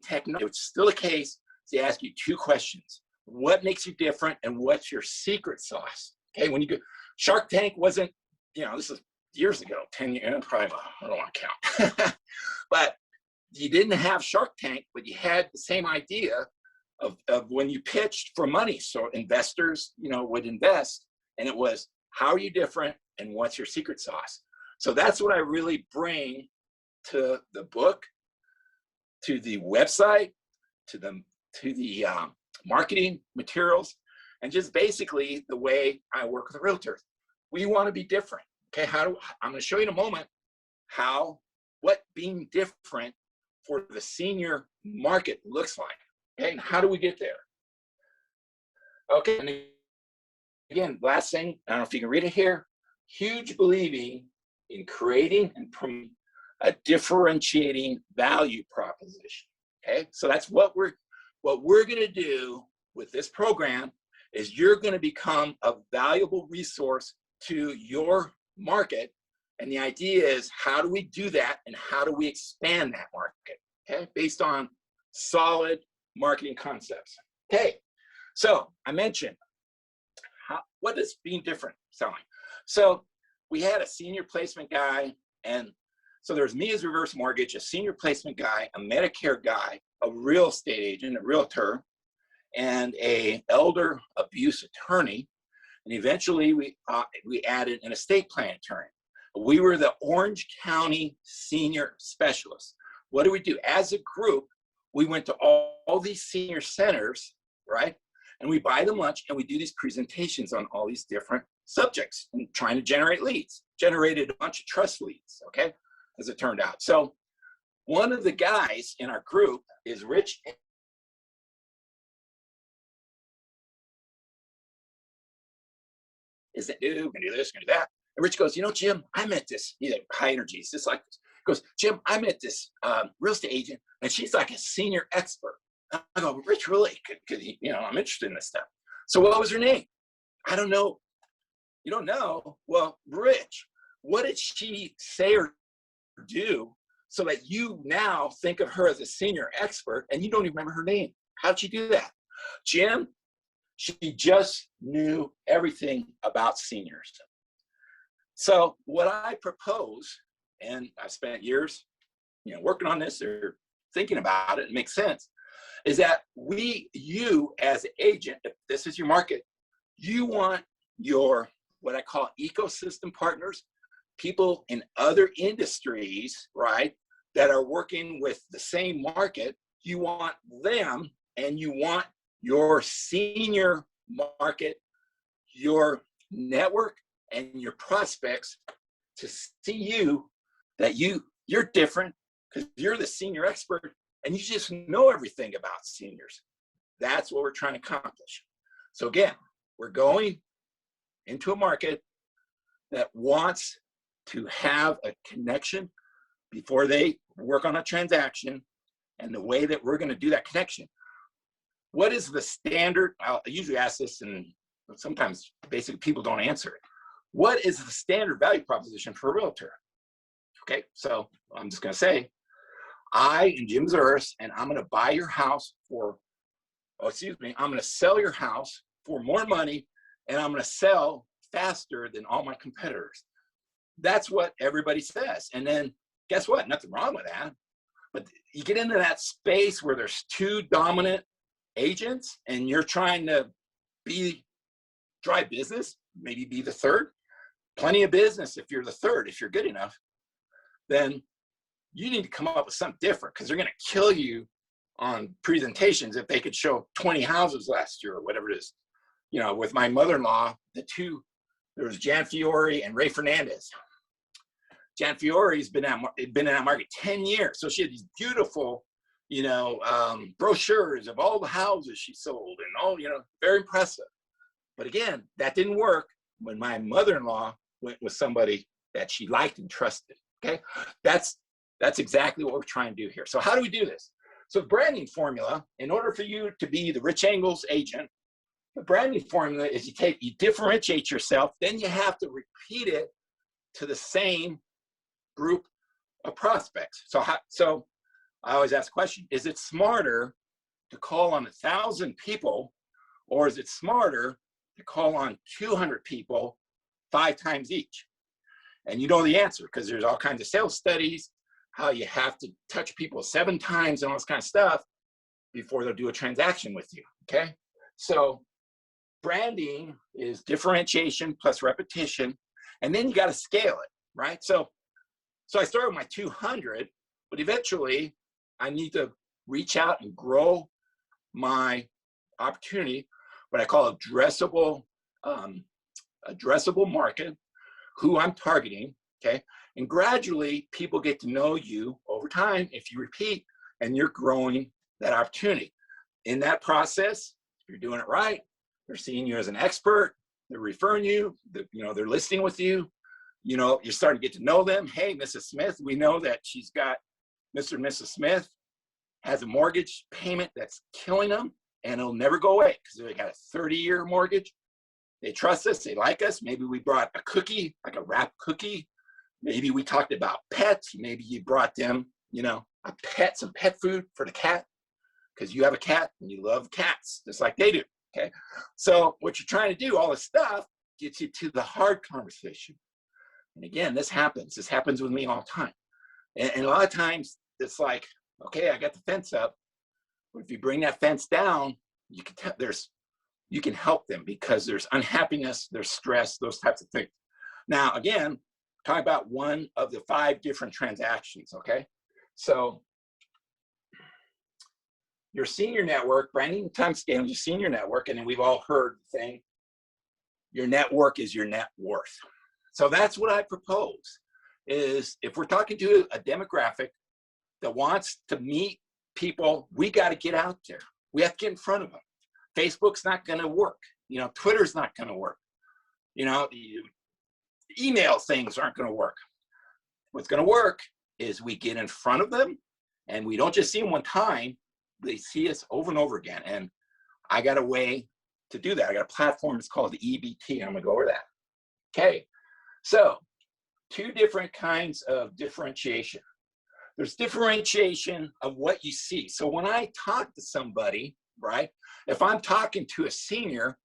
technology, which is still the case, is they ask you two questions. What makes you different and what's your secret sauce? Okay, when you go, Shark Tank wasn't, this is years ago, 10 years, probably, I don't want to count. But you didn't have Shark Tank, but you had the same idea of when you pitched for money. So investors, would invest, and it was, how are you different and what's your secret sauce? So that's what I really bring to the book, to the website, to the marketing materials, and just basically the way I work with realtors. We want to be different. Okay, I'm going to show you in a moment what being different for the senior market looks like. Okay, and how do we get there? Okay, and again, last thing, I don't know if you can read it here. Huge believing in creating and promoting a differentiating value proposition. Okay, so that's what we're going to do with this program. Is you're going to become a valuable resource to your market, and the idea is, how do we do that and how do we expand that market? Okay, based on solid marketing concepts. Okay, so I mentioned what is being different selling. So we had a senior placement guy, and so there's me as reverse mortgage, a senior placement guy, a Medicare guy, a real estate agent, a realtor, and a elder abuse attorney. And eventually we added an estate plan attorney. We were the Orange County senior specialists. What do we do? As a group, we went to all these senior centers, right? And we buy them lunch and we do these presentations on all these different subjects and trying to generate leads. Generated a bunch of trust leads, okay, as it turned out. So one of the guys in our group is Rich. Is that dude, gonna do this, gonna do that? And Rich goes, Jim, I met this, high energy, he's just like this. He goes, Jim, I met this real estate agent, and she's like a senior expert. I go, Rich, really? Because I'm interested in this stuff. So what was her name? I don't know. You don't know? Well, Rich, what did she say or do so that you now think of her as a senior expert and you don't even remember her name? How'd she do that? Jim, she just knew everything about seniors. So what I propose, and I spent years, working on this or thinking about it makes sense, is that you as an agent, if this is your market, you want your, what I call ecosystem partners, people in other industries, right, that are working with the same market. You want them, and you want your senior market your network and your prospects to see you, that you're different because you're the senior expert and you just know everything about seniors. That's what we're trying to accomplish. So again, we're going into a market that wants to have a connection before they work on a transaction. And the way that we're going to do that connection, what is the standard? I usually ask this, and sometimes basically people don't answer it. What is the standard value proposition for a realtor? Okay, so I'm just going to say, I am Jim Zures, and I'm going to buy your house for, I'm going to sell your house for more money, and I'm going to sell faster than all my competitors. That's what everybody says. And then guess what? Nothing wrong with that. But you get into that space where there's two dominant agents and you're trying to drive business, maybe be the third. Plenty of business if you're the third, if you're good enough. Then you need to come up with something different, because they're going to kill you on presentations if they could show 20 houses last year or whatever it is. You know, with my mother-in-law, there was Jan Fiore and Ray Fernandez. Jan Fiore's been in that market 10 years. So she had these beautiful, brochures of all the houses she sold and all, very impressive. But again, that didn't work when my mother-in-law went with somebody that she liked and trusted. Okay, that's exactly what we're trying to do here. So how do we do this? So the branding formula, in order for you to be the Rich Angles agent, the branding formula is you differentiate yourself, then you have to repeat it to the same group of prospects. So I always ask the question, is it smarter to call on 1,000 people, or is it smarter to call on 200 people 5 times each? And you know the answer, because there's all kinds of sales studies, how you have to touch people 7 times and all this kind of stuff before they'll do a transaction with you, okay? So branding is differentiation plus repetition, and then you got to scale it, right? So I started with my 200, but eventually I need to reach out and grow my opportunity, what I call addressable market, who I'm targeting, okay? And gradually people get to know you over time if you repeat and you're growing that opportunity. In that process, if you're doing it right, they're seeing you as an expert, they're referring you, they're listening with you, you're starting to get to know them. Hey, Mrs. Smith, we know that she's got Mr. and Mrs. Smith has a mortgage payment that's killing them and it'll never go away because they got a 30-year mortgage. They trust us, they like us. Maybe we brought a cookie, like a wrapped cookie. Maybe we talked about pets. Maybe you brought them, some pet food for the cat, because you have a cat and you love cats just like they do, okay? So what you're trying to do, all this stuff, gets you to the hard conversation. And again, this happens with me all the time. And a lot of times it's like, okay, I got the fence up, but if you bring that fence down, you can tell you can help them, because there's unhappiness, there's stress, those types of things. Now, again, talk about one of the 5 different transactions, okay? So your senior network, branding times scaling, your senior network, and then we've all heard the thing, your network is your net worth. So that's what I propose, is if we're talking to a demographic that wants to meet people, we got to get out there. We have to get in front of them. Facebook's not going to work. Twitter's not going to work. The email things aren't going to work. What's going to work is we get in front of them and we don't just see them one time, they see us over and over again. And I got a way to do that. I got a platform, it's called the EBT. I'm going to go over that. Okay. So 2 different kinds of differentiation. There's differentiation of what you see. So when I talk to somebody, right, if I'm talking to a senior,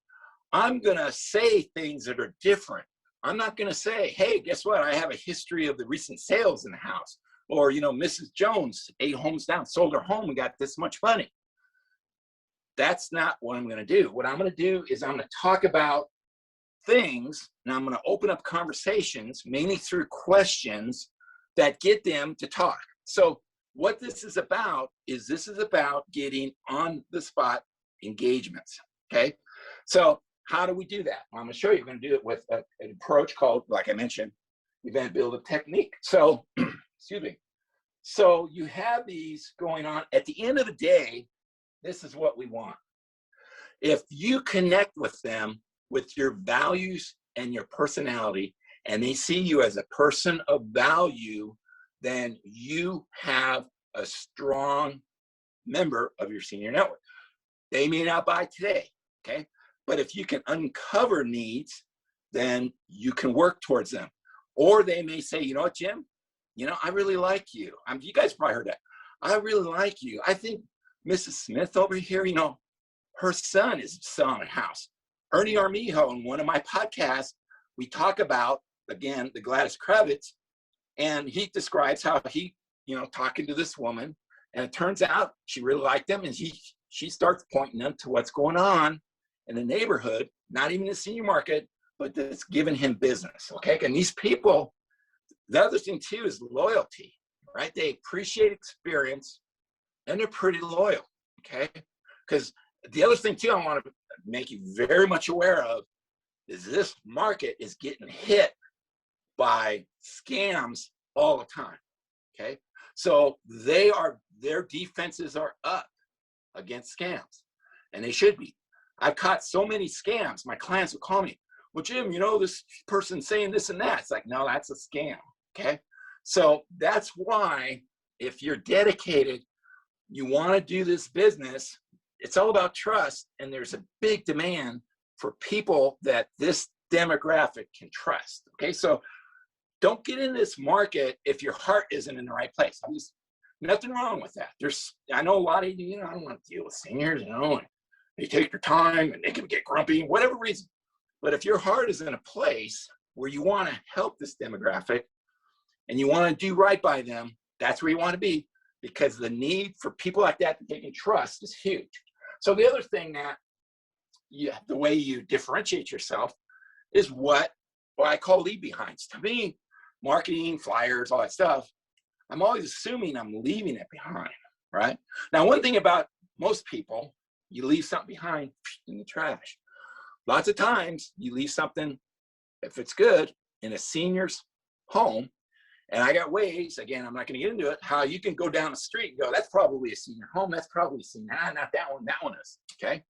I'm going to say things that are different. I'm not going to say, hey, guess what? I have a history of the recent sales in the house. Or, Mrs. Jones, 8 homes down, sold her home and got this much money. That's not what I'm going to do. What I'm going to do is I'm going to talk about things, and I'm going to open up conversations, mainly through questions that get them to talk. So what this is about getting on the spot engagements, okay? So how do we do that? Well, I'm going to show you. We're going to do it with an approach called, like I mentioned, event builder technique. So, excuse me. So you have these going on. At the end of the day, this is what we want. If you connect with them with your values and your personality, and they see you as a person of value, then you have a strong member of your senior network. They may not buy today, okay? But if you can uncover needs, then you can work towards them. Or they may say, you know what, Jim? You know, I really like you. You guys probably heard that. I really like you. I think Mrs. Smith over here, you know, her son is selling a house. Ernie Armijo, in one of my podcasts, we talk about, again, the Gladys Kravitz, and he describes how he, you know, talking to this woman, and it turns out she really liked him, and she starts pointing them to what's going on in the neighborhood, not even the senior market, but that's giving him business, okay? And these people, the other thing too is loyalty, right? They appreciate experience, and they're pretty loyal, okay? Because the other thing too I want to make you very much aware of is this market is getting hit by scams all the time, okay? So their defenses are up against scams, and they should be. I've caught so many scams. My clients will call me, well, Jim, you know, this person's saying this and that. It's like, no, that's a scam, okay? So that's why if you're dedicated, you want to do this business, it's all about trust, and there's a big demand for people that this demographic can trust, okay? So don't get in this market if your heart isn't in the right place. Nothing wrong with that. I know a lot of you know, I don't want to deal with seniors, you know, and they take their time and they can get grumpy, whatever reason. But if your heart is in a place where you want to help this demographic and you want to do right by them, that's where you want to be, because the need for people like that they can trust is huge. So the other thing that the way you differentiate yourself is what I call leave behinds. To me, marketing, flyers, all that stuff, I'm always assuming I'm leaving it behind, right? Now, one thing about most people, you leave something behind in the trash. Lots of times you leave something, if it's good, in a senior's home. And I got ways, again, I'm not going to get into it, how you can go down the street and go, that's probably a senior home. That's probably a senior. Not that one is, okay?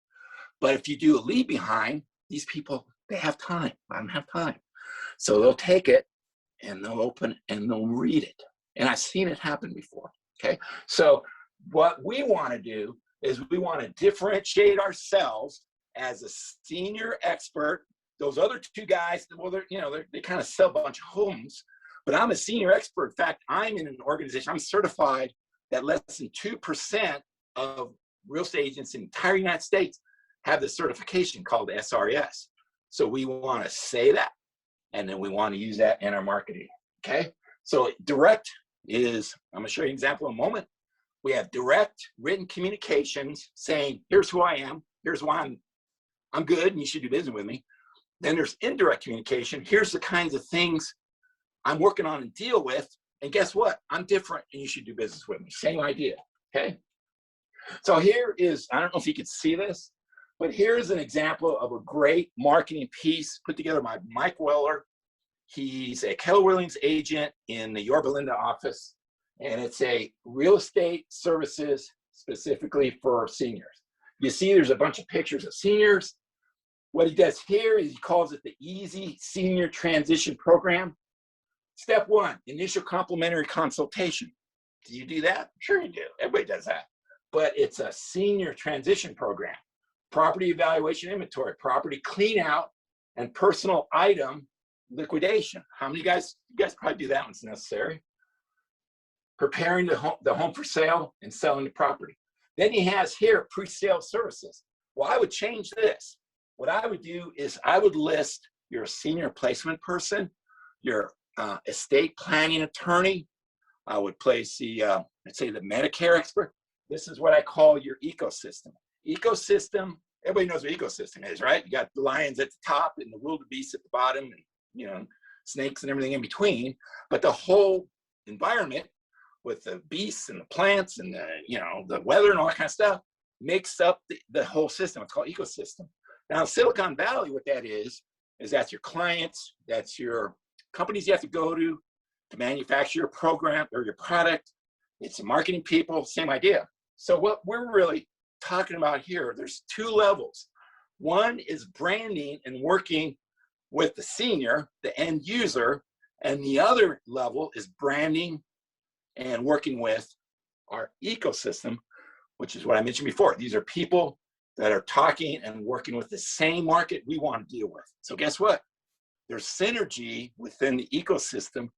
But if you do a leave behind, these people, they have time. I don't have time. So they'll take it and they'll open it and they'll read it. And I've seen it happen before, okay? So what we want to do is we want to differentiate ourselves as a senior expert. Those other two guys, well, they kind of sell a bunch of homes, but I'm a senior expert. In fact, I'm in an organization, I'm certified that less than 2% of real estate agents in the entire United States have this certification called SRS. So we want to say that, and then we want to use that in our marketing, okay? So direct is, I'm going to show you an example in a moment. We have direct written communications saying, here's who I am, here's why I'm good and you should do business with me. Then there's indirect communication. Here's the kinds of things I'm working on and deal with. And guess what? I'm different and you should do business with me. Same idea, okay? So here is, I don't know if you could see this, but here's an example of a great marketing piece put together by Mike Weller. He's a Keller Williams agent in the Yorba Linda office, and it's a real estate services specifically for seniors. You see there's a bunch of pictures of seniors. What he does here is he calls it the Easy Senior Transition Program. Step one, initial complimentary consultation. Do you do that? Sure you do. Everybody does that. But it's a senior transition program. Property evaluation inventory, property clean out, and personal item liquidation. How many guys, you guys probably do that when it's necessary. Preparing the home for sale and selling the property. Then he has here pre-sale services. Well, I would change this. What I would do is I would list your senior placement person, your estate planning attorney. I would place the, let's say the Medicare expert. This is what I call your ecosystem. Ecosystem, everybody knows what ecosystem is, right? You got the lions at the top and the wildebeest at the bottom, and you know, snakes and everything in between. But the whole environment with the beasts and the plants and the, you know, the weather and all that kind of stuff makes up the whole system. It's called ecosystem. Now, Silicon Valley, what that is that's your clients, that's your companies you have to go to manufacture your program or your product. It's the marketing people, same idea. So what we're really talking about here, there's two levels. One is branding and working with the senior, the end user, and the other level is branding and working with our ecosystem, which is what I mentioned before. These are people that are talking and working with the same market we want to deal with. So guess what? There's synergy within the ecosystem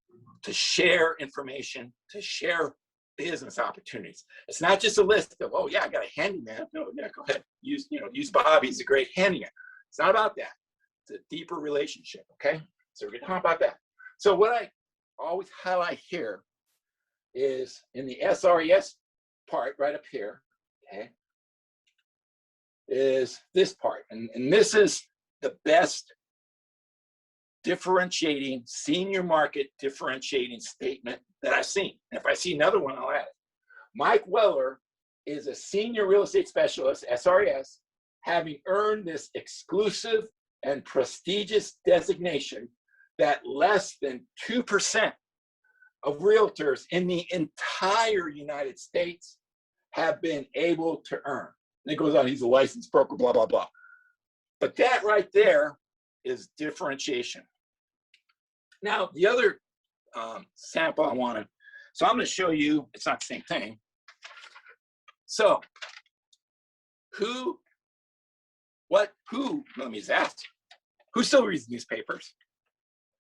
to share information, to share business opportunities. It's not just a list of, oh yeah, I got a handyman. No, yeah, go ahead. Use Bobby, he's a great handyman. It's not about that. It's a deeper relationship, okay? So we're gonna talk about that. So what I always highlight here is in the SRES part right up here, okay, is this part. And this is the best differentiating, senior market differentiating statement that I've seen. And if I see another one, I'll add it. Mike Weller is a senior real estate specialist, SRES, having earned this exclusive and prestigious designation that less than 2% of realtors in the entire United States have been able to earn. And it goes on, he's a licensed broker, blah, blah, blah. But that right there is differentiation. Now, the other sample I want to, so I'm going to show you, it's not the same thing. So, let me just ask, who still reads newspapers?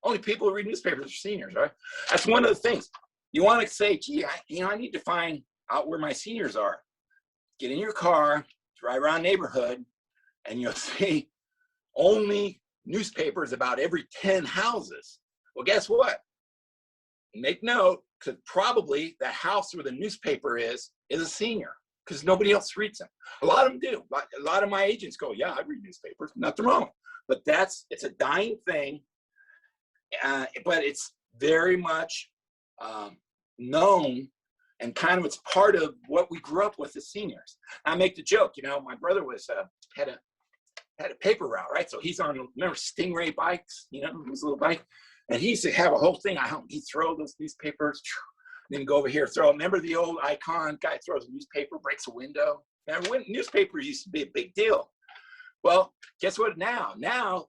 Only people who read newspapers are seniors, right? That's one of the things. You want to say, gee, I need to find out where my seniors are. Get in your car, drive around the neighborhood, and you'll see only newspapers about every 10 houses. Well, guess what? Make note, because probably the house where the newspaper is a senior, because nobody else reads them. A lot of them do. A lot of my agents go, yeah, I read newspapers, nothing wrong. But it's a dying thing, but it's very much known, and kind of it's part of what we grew up with as seniors. I make the joke, my brother had a paper route, right? So he's on, remember Stingray bikes, those little bike, and he used to have a whole thing. He'd throw those newspapers, then go over here, throw. Remember the old icon guy throws a newspaper, breaks a window. Remember when newspapers used to be a big deal? Well, guess what? Now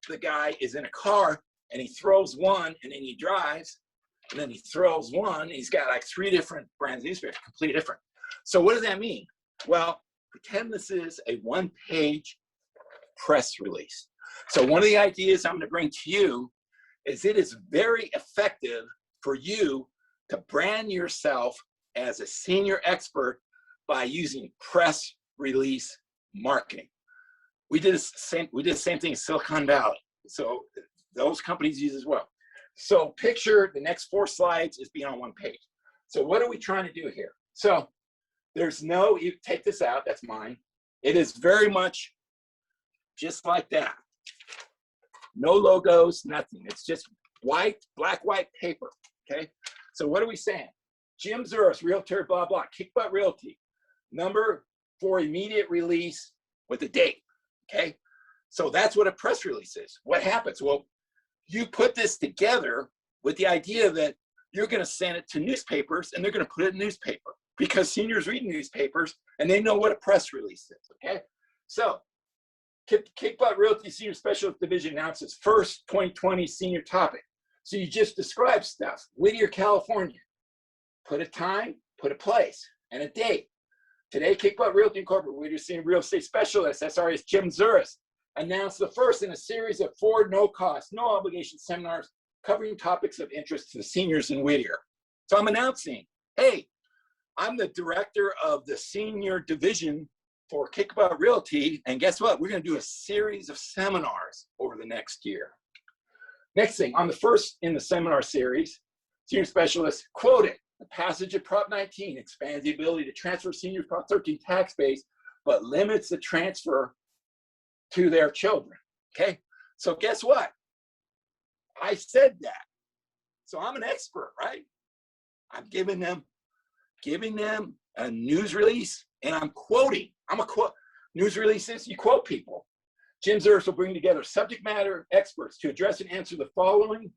the guy is in a car and he throws one, and then he drives, and then he throws one. And he's got like 3 different brands of newspapers, completely different. So what does that mean? Well, pretend this is a 1-page press release. So one of the ideas I'm going to bring to you is it is very effective for you to brand yourself as a senior expert by using press release marketing. We did the same thing in Silicon Valley. So those companies use as well. So picture the next 4 slides is being on 1 page. So what are we trying to do here? So you take this out, that's mine. It is very much just like that. No logos, nothing. It's just black, white paper, okay? So what are we saying? Jim Zures, realtor, blah, blah, Kick Butt Realty. Number for immediate release with a date, okay? So that's what a press release is. What happens? Well, you put this together with the idea that you're going to send it to newspapers and they're going to put it in newspaper because seniors read newspapers and they know what a press release is, okay? So Kick Butt Realty Senior Specialist Division announces first 2020 senior topic. So you just describe stuff. Whittier, California. Put a time, put a place, and a date. Today, Kick Butt Realty Incorporated, Whittier Senior Real Estate Specialist, SRES Jim Zures, announced the first in a series of 4 no-cost, no-obligation seminars covering topics of interest to the seniors in Whittier. So I'm announcing, hey, I'm the director of the senior division for Kick Butt Realty, and guess what? We're going to do a series of seminars over the next year. Next thing, on the first in the seminar series, senior specialist quoted, the passage of Prop 19 expands the ability to transfer seniors Prop 13 tax base, but limits the transfer to their children, okay? So guess what? I said that. So I'm an expert, right? I'm giving them a news release, and I'm quoting. I'm a quote. News releases, you quote people. Jim Zures will bring together subject matter experts to address and answer the following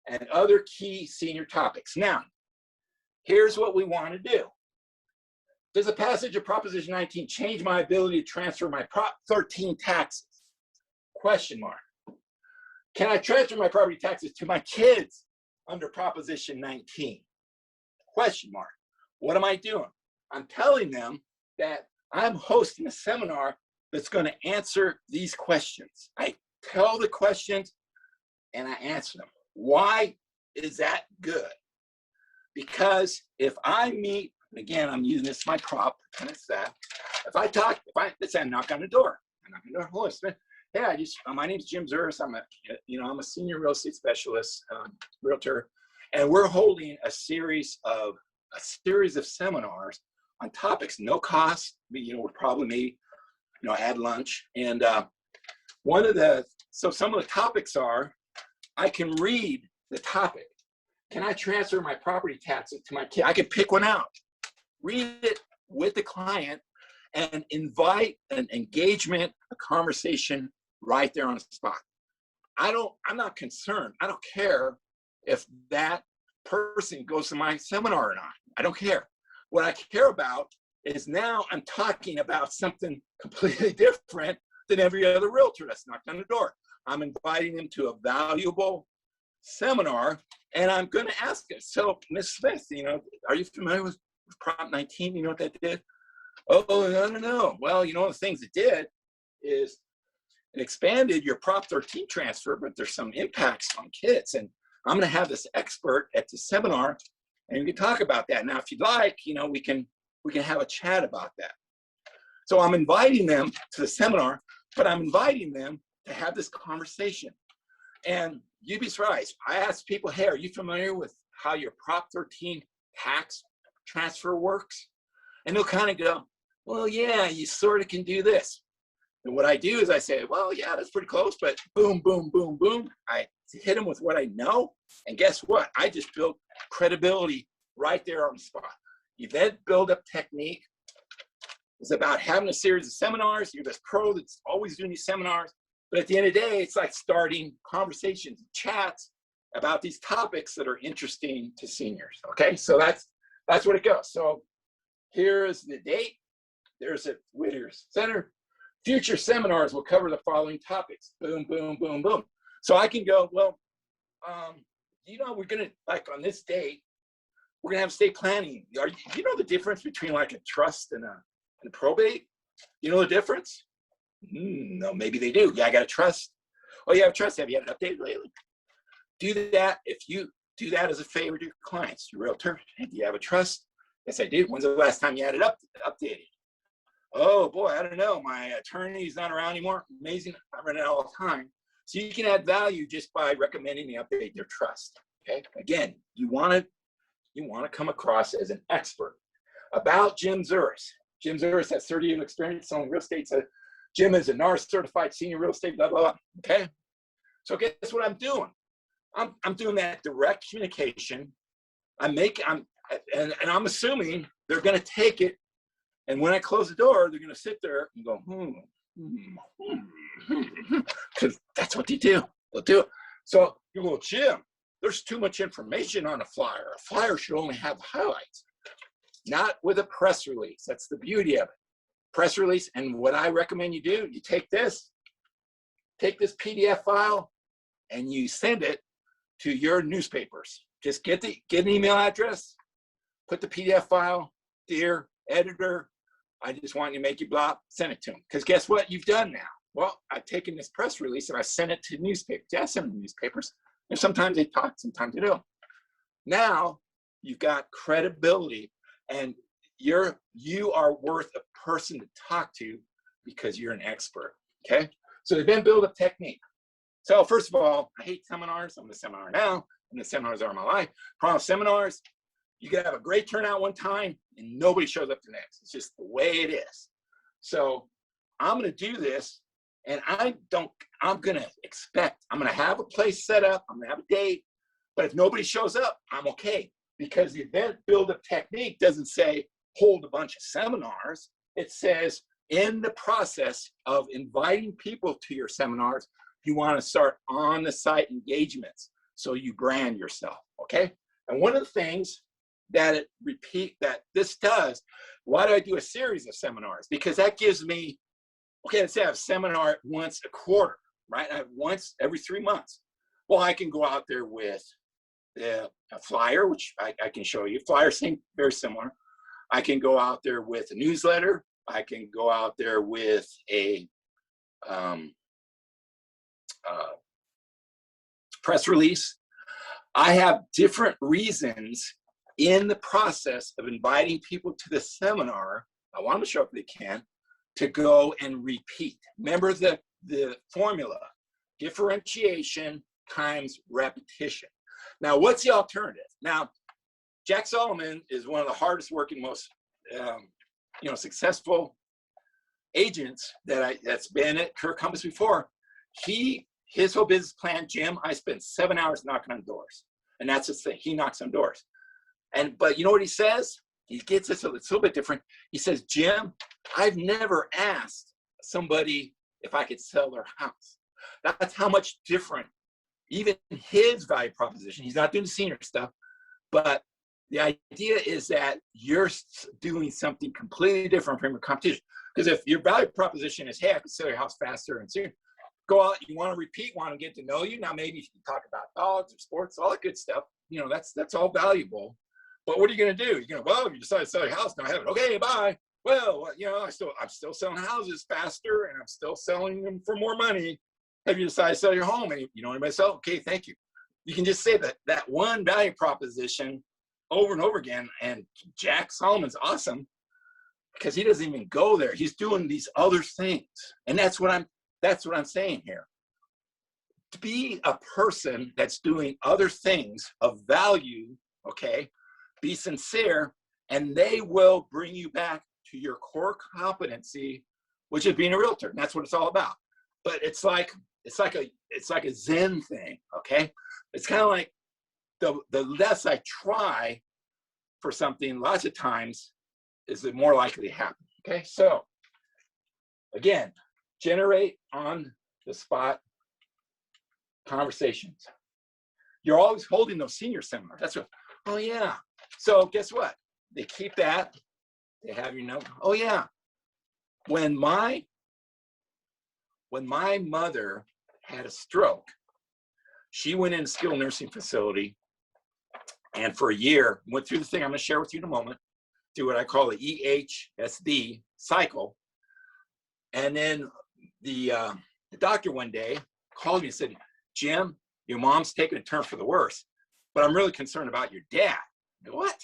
and other key senior topics. Now, here's what we want to do. Does the passage of Proposition 19 change my ability to transfer my Prop 13 taxes? Question mark. Can I transfer my property taxes to my kids under Proposition 19? Question mark. What am I doing? I'm telling them that I'm hosting a seminar that's going to answer these questions. I tell the questions and I answer them. Why is that good? Because if I meet, again, I'm using this as my prop, kind of that. Let's say I knock on the door. I knock on the door. Hello, Smith. Yeah, my name's Jim Zures. I'm a senior real estate specialist, realtor, and we're holding a series of seminars on topics, no cost. We'll probably maybe, add lunch. And some of the topics are, I can read the topic. Can I transfer my property taxes to my kid? I can pick one out, read it with the client, and invite an engagement, a conversation right there on the spot. I'm not concerned. I don't care if that person goes to my seminar or not. I don't care. What I care about is now I'm talking about something completely different than every other realtor that's knocked on the door. I'm inviting them to a valuable seminar, and I'm going to ask it. So, Ms. Smith, are you familiar with Prop 19? You know what that did? Oh, no. Well, the things it did is it expanded your Prop 13 transfer, but there's some impacts on kids. And I'm going to have this expert at the seminar, and we can talk about that. Now, if you'd like, we can have a chat about that. So I'm inviting them to the seminar, but I'm inviting them to have this conversation. And you'd be surprised. I ask people, hey, are you familiar with how your Prop 13 tax transfer works? And they'll kind of go, well, yeah, you sort of can do this. And what I do is I say, well, yeah, that's pretty close, but boom, boom, boom, boom. I hit them with what I know. And guess what? I just built credibility right there on the spot. Event build-up technique is about having a series of seminars. You're this pro that's always doing these seminars. But at the end of the day, it's like starting conversations, chats about these topics that are interesting to seniors. Okay, so that's what it goes. So here is the date. There's at Whittier Center. Future seminars will cover the following topics. Boom, boom, boom, boom. So I can go, well, we're gonna, like on this date, we're gonna have estate planning. You know the difference between like a trust and a probate? You know the difference? No, maybe they do. Yeah, I got a trust. Oh, you have a trust. Have you had it updated lately? Do that. If you do that as a favor to your clients, your realtor, hey, do you have a trust? Yes, I do. When's the last time you had it updated? Oh boy, I don't know. My attorney's not around anymore. Amazing. I run it all the time. So you can add value just by recommending the update your trust. Okay. Again, you want to come across as an expert. About Jim Zures. Jim Zures has 30 years of experience selling real estate. So Jim is a NAR certified senior real estate, blah, blah, blah. Okay. So guess what I'm doing? I'm doing that direct communication. And I'm assuming they're going to take it. And when I close the door, they're going to sit there and go, because that's what they do. They'll do it. So you go, Jim, there's too much information on a flyer. A flyer should only have highlights, not with a press release. That's the beauty of it. Press release. And what I recommend you do, you take this PDF file and you send it to your newspapers. Just get an email address, put the PDF file, dear editor, I just want you to make you blah, send it to them. Because guess what you've done now? Well, I've taken this press release and I sent it to newspapers. Yeah, I send them to newspapers. And sometimes they talk, sometimes they don't. Now you've got credibility and you are worth a person to talk to because you're an expert. Okay. So the event build-up technique. So first of all, I hate seminars. I'm in a seminar now, and the seminars are my life. Problem seminars, you can have a great turnout one time and nobody shows up the next. It's just the way it is. So I'm going to do this, and I'm going to have a place set up. I'm going to have a date, but if nobody shows up, I'm okay, because the event build-up technique doesn't say hold a bunch of seminars. It says in the process of inviting people to your seminars, you want to start on the site engagements so you brand yourself, okay? And one of the things that this does, why do I do a series of seminars? Because that gives me, okay, let's say I have a seminar once a quarter, right? I have once every 3 months. Well, I can go out there with a flyer, which I can show you. Flyer seem very similar. I can go out there with a newsletter. I can go out there with a press release. I have different reasons in the process of inviting people to the seminar. I want them to show up if they can, to go and repeat. Remember the formula, differentiation times repetition. Now, what's the alternative? Now, Jack Solomon is one of the hardest working, most successful agents that's been at Kirk Compass before. His whole business plan, Jim, I spent 7 hours knocking on doors. And that's his thing. He knocks on doors. But you know what he says? He gets it's a little bit different. He says, Jim, I've never asked somebody if I could sell their house. That's how much different, even his value proposition. He's not doing the senior stuff, but the idea is that you're doing something completely different from your competition. Because if your value proposition is, hey, I can sell your house faster and sooner, go out, you want to repeat, want to get to know you. Now, maybe you can talk about dogs or sports, all that good stuff. That's all valuable. But what are you going to do? You're going to, well, you decide to sell your house, now I have it. Okay, bye. Well, I'm still selling houses faster and I'm still selling them for more money. Have you decided to sell your home? And you know anybody sell? Okay, thank you. You can just say that one value proposition over and over again. And Jack Solomon's awesome because he doesn't even go there. He's doing these other things. And that's what I'm saying here. To be a person that's doing other things of value, okay, be sincere, and they will bring you back to your core competency, which is being a realtor. And that's what it's all about. But it's like a Zen thing, okay? It's kind of like the less I try for something, lots of times, is the more likely to happen, okay? So, again, generate on the spot conversations. You're always holding those senior seminars. That's what, oh yeah. So guess what? They keep that. They have your note. Oh yeah. When my mother had a stroke, she went in a skilled nursing facility and for a year went through the thing I'm going to share with you in a moment, through what I call the EHSD cycle. And then the doctor one day called me and said, Jim, your mom's taking a turn for the worse, but I'm really concerned about your dad. I go, what?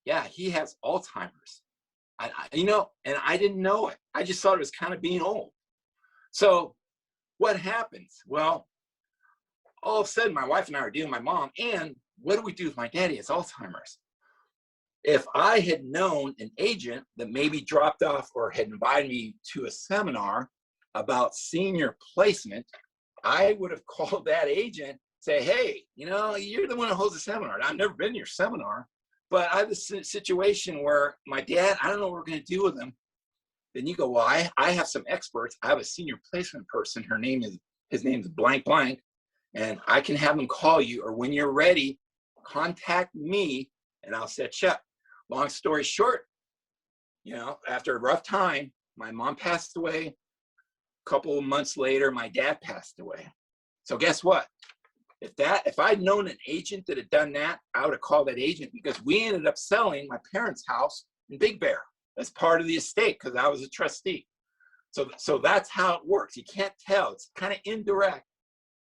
Yeah, he has Alzheimer's. And I didn't know it. I just thought it was kind of being old. So what happens? Well, all of a sudden, my wife and I are dealing with my mom, and what do we do with my daddy? It's Alzheimer's. If I had known an agent that maybe dropped off or had invited me to a seminar about senior placement, I would have called that agent, say, hey, you're the one who holds the seminar. I've never been to your seminar, but I have this situation where my dad, I don't know what we're going to do with him. Then you go, well, I have some experts. I have a senior placement person. His name is blank blank, and I can have them call you, or when you're ready, contact me and I'll set you up. Long story short, after a rough time, my mom passed away. A couple of months later, my dad passed away. So guess what? If I'd known an agent that had done that, I would have called that agent, because we ended up selling my parents' house in Big Bear as part of the estate because I was a trustee. So that's how it works. You can't tell. It's kind of indirect,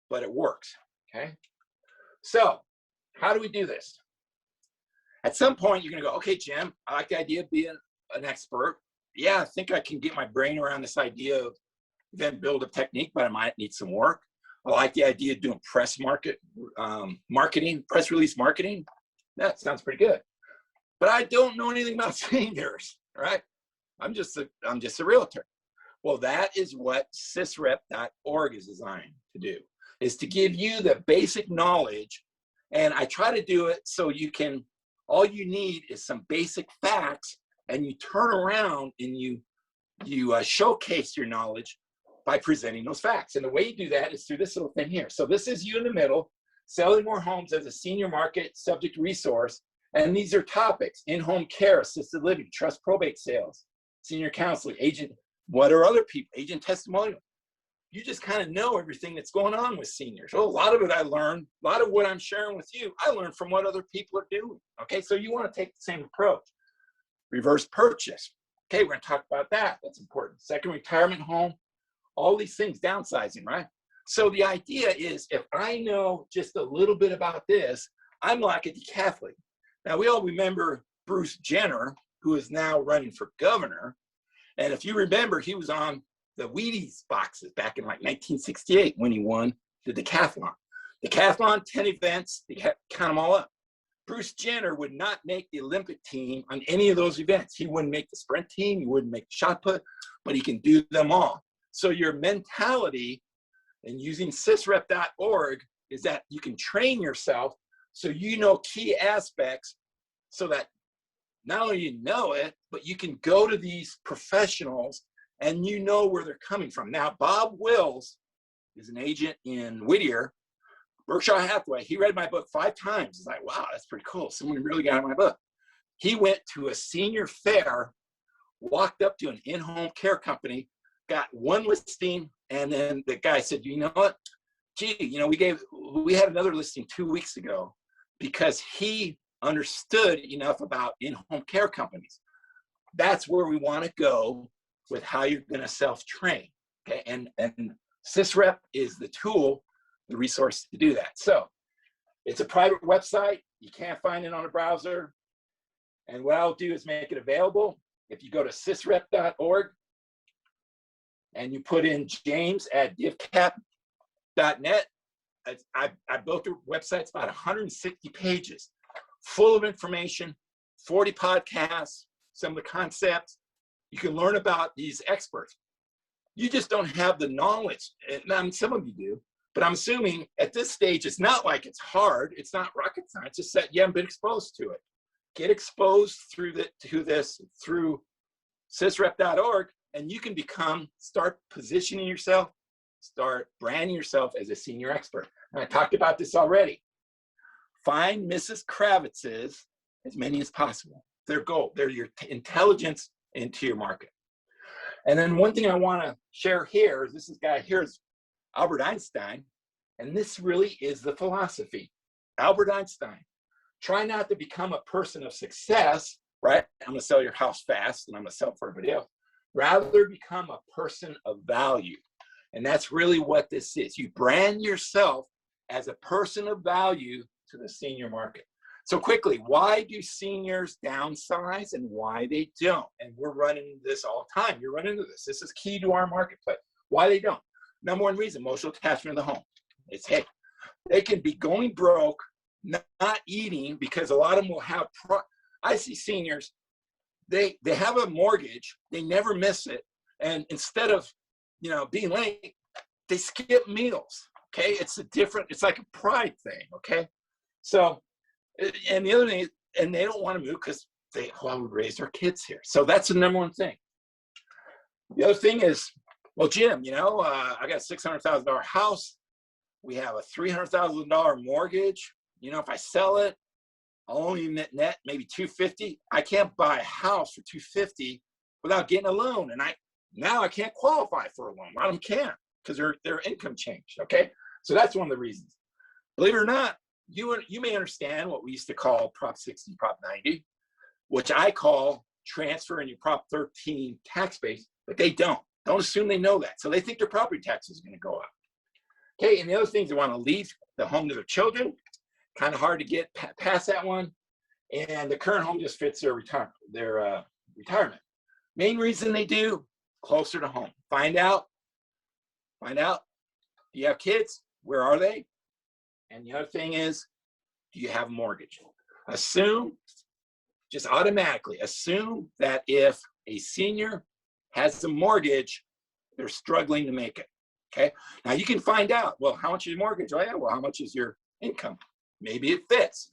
but it works, okay? So how do we do this? At some point, you're going to go, okay, Jim, I like the idea of being an expert. Yeah, I think I can get my brain around this idea of then build a technique, but I might need some work. I like the idea of doing press marketing, press release marketing. That sounds pretty good. But I don't know anything about seniors, right? I'm just a realtor. Well, that is what sysrep.org is designed to do, is to give you the basic knowledge. And I try to do it so all you need is some basic facts, and you turn around and you you showcase your knowledge by presenting those facts. And the way you do that is through this little thing here. So this is you in the middle, selling more homes as a senior market subject resource. And these are topics: in-home care, assisted living, trust probate sales, senior counseling, agent, what are other people, agent testimonial. You just kind of know everything that's going on with seniors. Well, a lot of it I learned, a lot of what I'm sharing with you, I learned from what other people are doing. Okay, so you want to take the same approach. Reverse purchase. Okay, we're going to talk about that. That's important. Second retirement home, all these things, downsizing, right? So the idea is, if I know just a little bit about this, I'm like a decathlete. Now, we all remember Bruce Jenner, who is now running for governor. And if you remember, he was on the Wheaties boxes back in like 1968 when he won the decathlon. Decathlon, 10 events, they count them all up. Bruce Jenner would not make the Olympic team on any of those events. He wouldn't make the sprint team, he wouldn't make the shot put, but he can do them all. So your mentality, and using sysrep.org, is that you can train yourself so you know key aspects, so that not only you know it, but you can go to these professionals and you know where they're coming from. Now, Bob Wills is an agent in Whittier, Berkshire Hathaway. He read my book 5 times. He's like, wow, that's pretty cool. Someone really got my book. He went to a senior fair, walked up to an in-home care company, got one listing, and then the guy said, you know what? Gee, you know, we had another listing 2 weeks ago, because he understood enough about in-home care companies. That's where we want to go with how you're going to self-train. Okay, and SysRep is the tool, the resource to do that. So it's a private website. You can't find it on a browser. And what I'll do is make it available. If you go to sysrep.org and you put in james@divcap.net, I built the website. It's about 160 pages, full of information, 40 podcasts, some of the concepts. You can learn about these experts. You just don't have the knowledge. And some of you do, but I'm assuming at this stage, it's not like it's hard. It's not rocket science. It's that you haven't been exposed to it. Get exposed through through sysrep.org, and you can start positioning yourself, start branding yourself as a senior expert. And I talked about this already. Find Mrs. Kravitz's, as many as possible. Their goal, they're your intelligence into your market. And then one thing I want to share here is this guy here is Albert Einstein. And this really is the philosophy. Albert Einstein, try not to become a person of success, right? I'm going to sell your house fast and I'm going to sell it for everybody else. Rather become a person of value. And that's really what this is. You brand yourself as a person of value to the senior market. So quickly, why do seniors downsize and why they don't? And we're running this all the time. You're running into this. This is key to our marketplace. Why they don't. Number one reason, emotional attachment to the home. It's, hey, they can be going broke, not eating, because a lot of them will have, I see seniors, they have a mortgage, they never miss it. And instead of, being late, they skip meals. Okay. It's like a pride thing. Okay. So, and the other thing is, and they don't want to move because they would raise their kids here. So that's the number one thing. The other thing is, well, Jim, I got a $600,000 house. We have a $300,000 mortgage. If I sell it, I'll only net maybe $250,000. I can't buy a house for $250,000 without getting a loan. And now I can't qualify for a loan. A lot of them can't because their income changed. Okay. So that's one of the reasons. Believe it or not, you may understand what we used to call Prop 60, Prop 90, which I call transferring your Prop 13 tax base, but they don't. Don't assume they know that. So they think their property tax is going to go up. Okay, and the other things, they want to leave the home to their children. Kind of hard to get past that one. And the current home just fits their retirement. Main reason they do, closer to home. Find out. Do you have kids? Where are they? And the other thing is, do you have a mortgage? Just automatically assume that if a senior has a mortgage, they're struggling to make it. Okay. Now you can find out, well, how much is your mortgage? Oh yeah, well, how much is your income? Maybe it fits.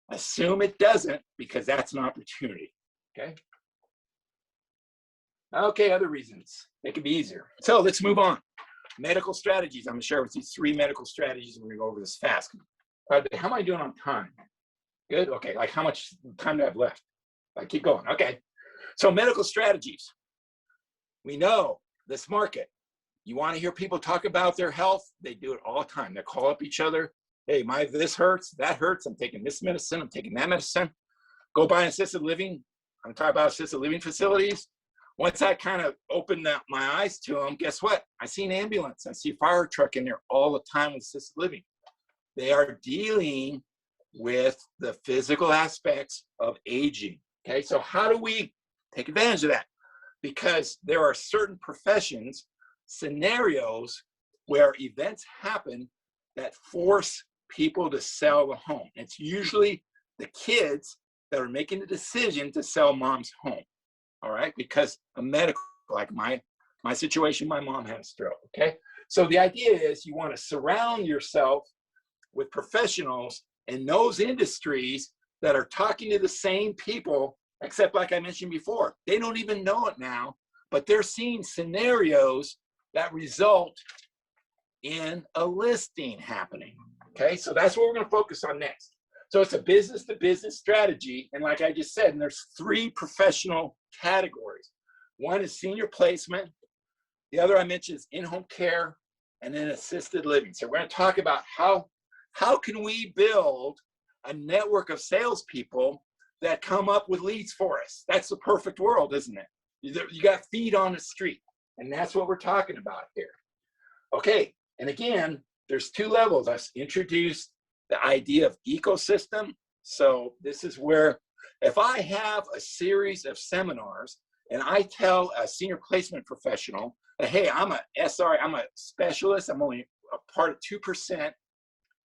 Assume it doesn't, because that's an opportunity. Okay. Okay, other reasons. It could be easier. So let's move on. Medical strategies. I'm going to share with you 3 medical strategies. We're going to go over this fast. How am I doing on time? Good? Okay, like how much time do I have left? I keep going. Okay. So medical strategies. We know this market. You want to hear people talk about their health? They do it all the time. They call up each other. Hey, this hurts, that hurts. I'm taking this medicine. I'm taking that medicine. Go buy an assisted living. I'm talking about assisted living facilities. Once I kind of opened up my eyes to them, guess what? I see an ambulance. I see a fire truck in there all the time with assisted living. They are dealing with the physical aspects of aging. Okay, so how do we take advantage of that? Because there are certain professions, scenarios where events happen that force people to sell the home. It's usually the kids that are making the decision to sell mom's home. All right, because a medical, like my situation, my mom had a stroke. Okay, so the idea is you want to surround yourself with professionals in those industries that are talking to the same people, except like I mentioned before, they don't even know it now, but they're seeing scenarios that result in a listing happening. Okay, so that's what we're going to focus on next. So it's a business-to-business strategy, and like I just said, and there's 3 professional categories. One is senior placement. The other I mentioned is in-home care, and then assisted living. So we're going to talk about how can we build a network of salespeople that come up with leads for us. That's the perfect world, isn't it? You got feet on the street, and that's what we're talking about here. Okay, and again, there's 2 levels. I've introduced the idea of ecosystem. So this is where if I have a series of seminars and I tell a senior placement professional that, hey, I'm a SRE, I'm a specialist, I'm only a part of 2%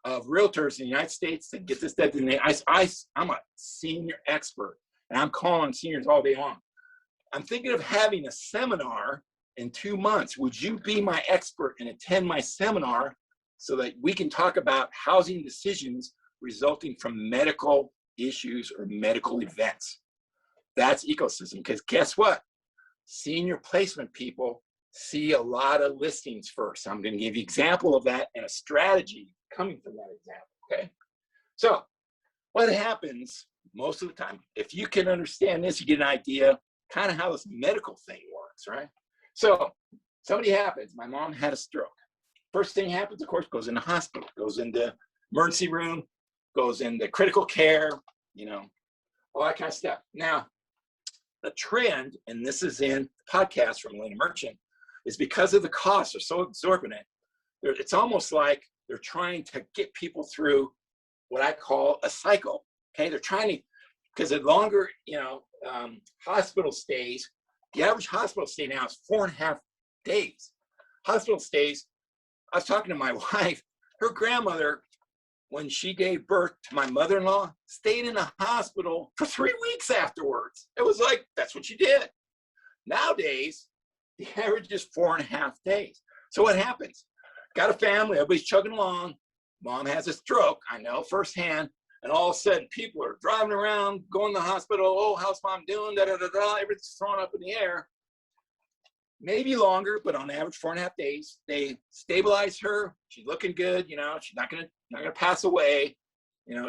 of realtors in the United States that get this designation. I'm a senior expert, and I'm calling seniors all day long. I'm thinking of having a seminar in 2 months. Would you be my expert and attend my seminar so that we can talk about housing decisions resulting from medical issues or medical events? That's ecosystem, because guess what? Senior placement people see a lot of listings first. I'm going to give you an example of that and a strategy coming from that example, okay? So what happens most of the time, if you can understand this, you get an idea kind of how this medical thing works, right? So somebody happens, my mom had a stroke. First thing happens, of course, goes in the hospital, goes into emergency room, goes into critical care, you know, all that kind of stuff. Now, the trend, and this is in the podcast from Elena Merchant, is because of the costs are so exorbitant, it's almost like they're trying to get people through what I call a cycle. Okay, they're trying to, because the longer, hospital stays, the average hospital stay now is 4.5 days. Hospital stays, I was talking to my wife, her grandmother, when she gave birth to my mother-in-law, stayed in the hospital for 3 weeks afterwards. It was like, that's what she did. Nowadays, the average is 4.5 days. So what happens? Got a family, everybody's chugging along. Mom has a stroke, I know firsthand. And all of a sudden, people are driving around, going to the hospital. Oh, how's mom doing? Da, da, da, da. Everything's thrown up in the air. Maybe longer, but on average, 4.5 days. They stabilize her. She's looking good. She's not gonna pass away.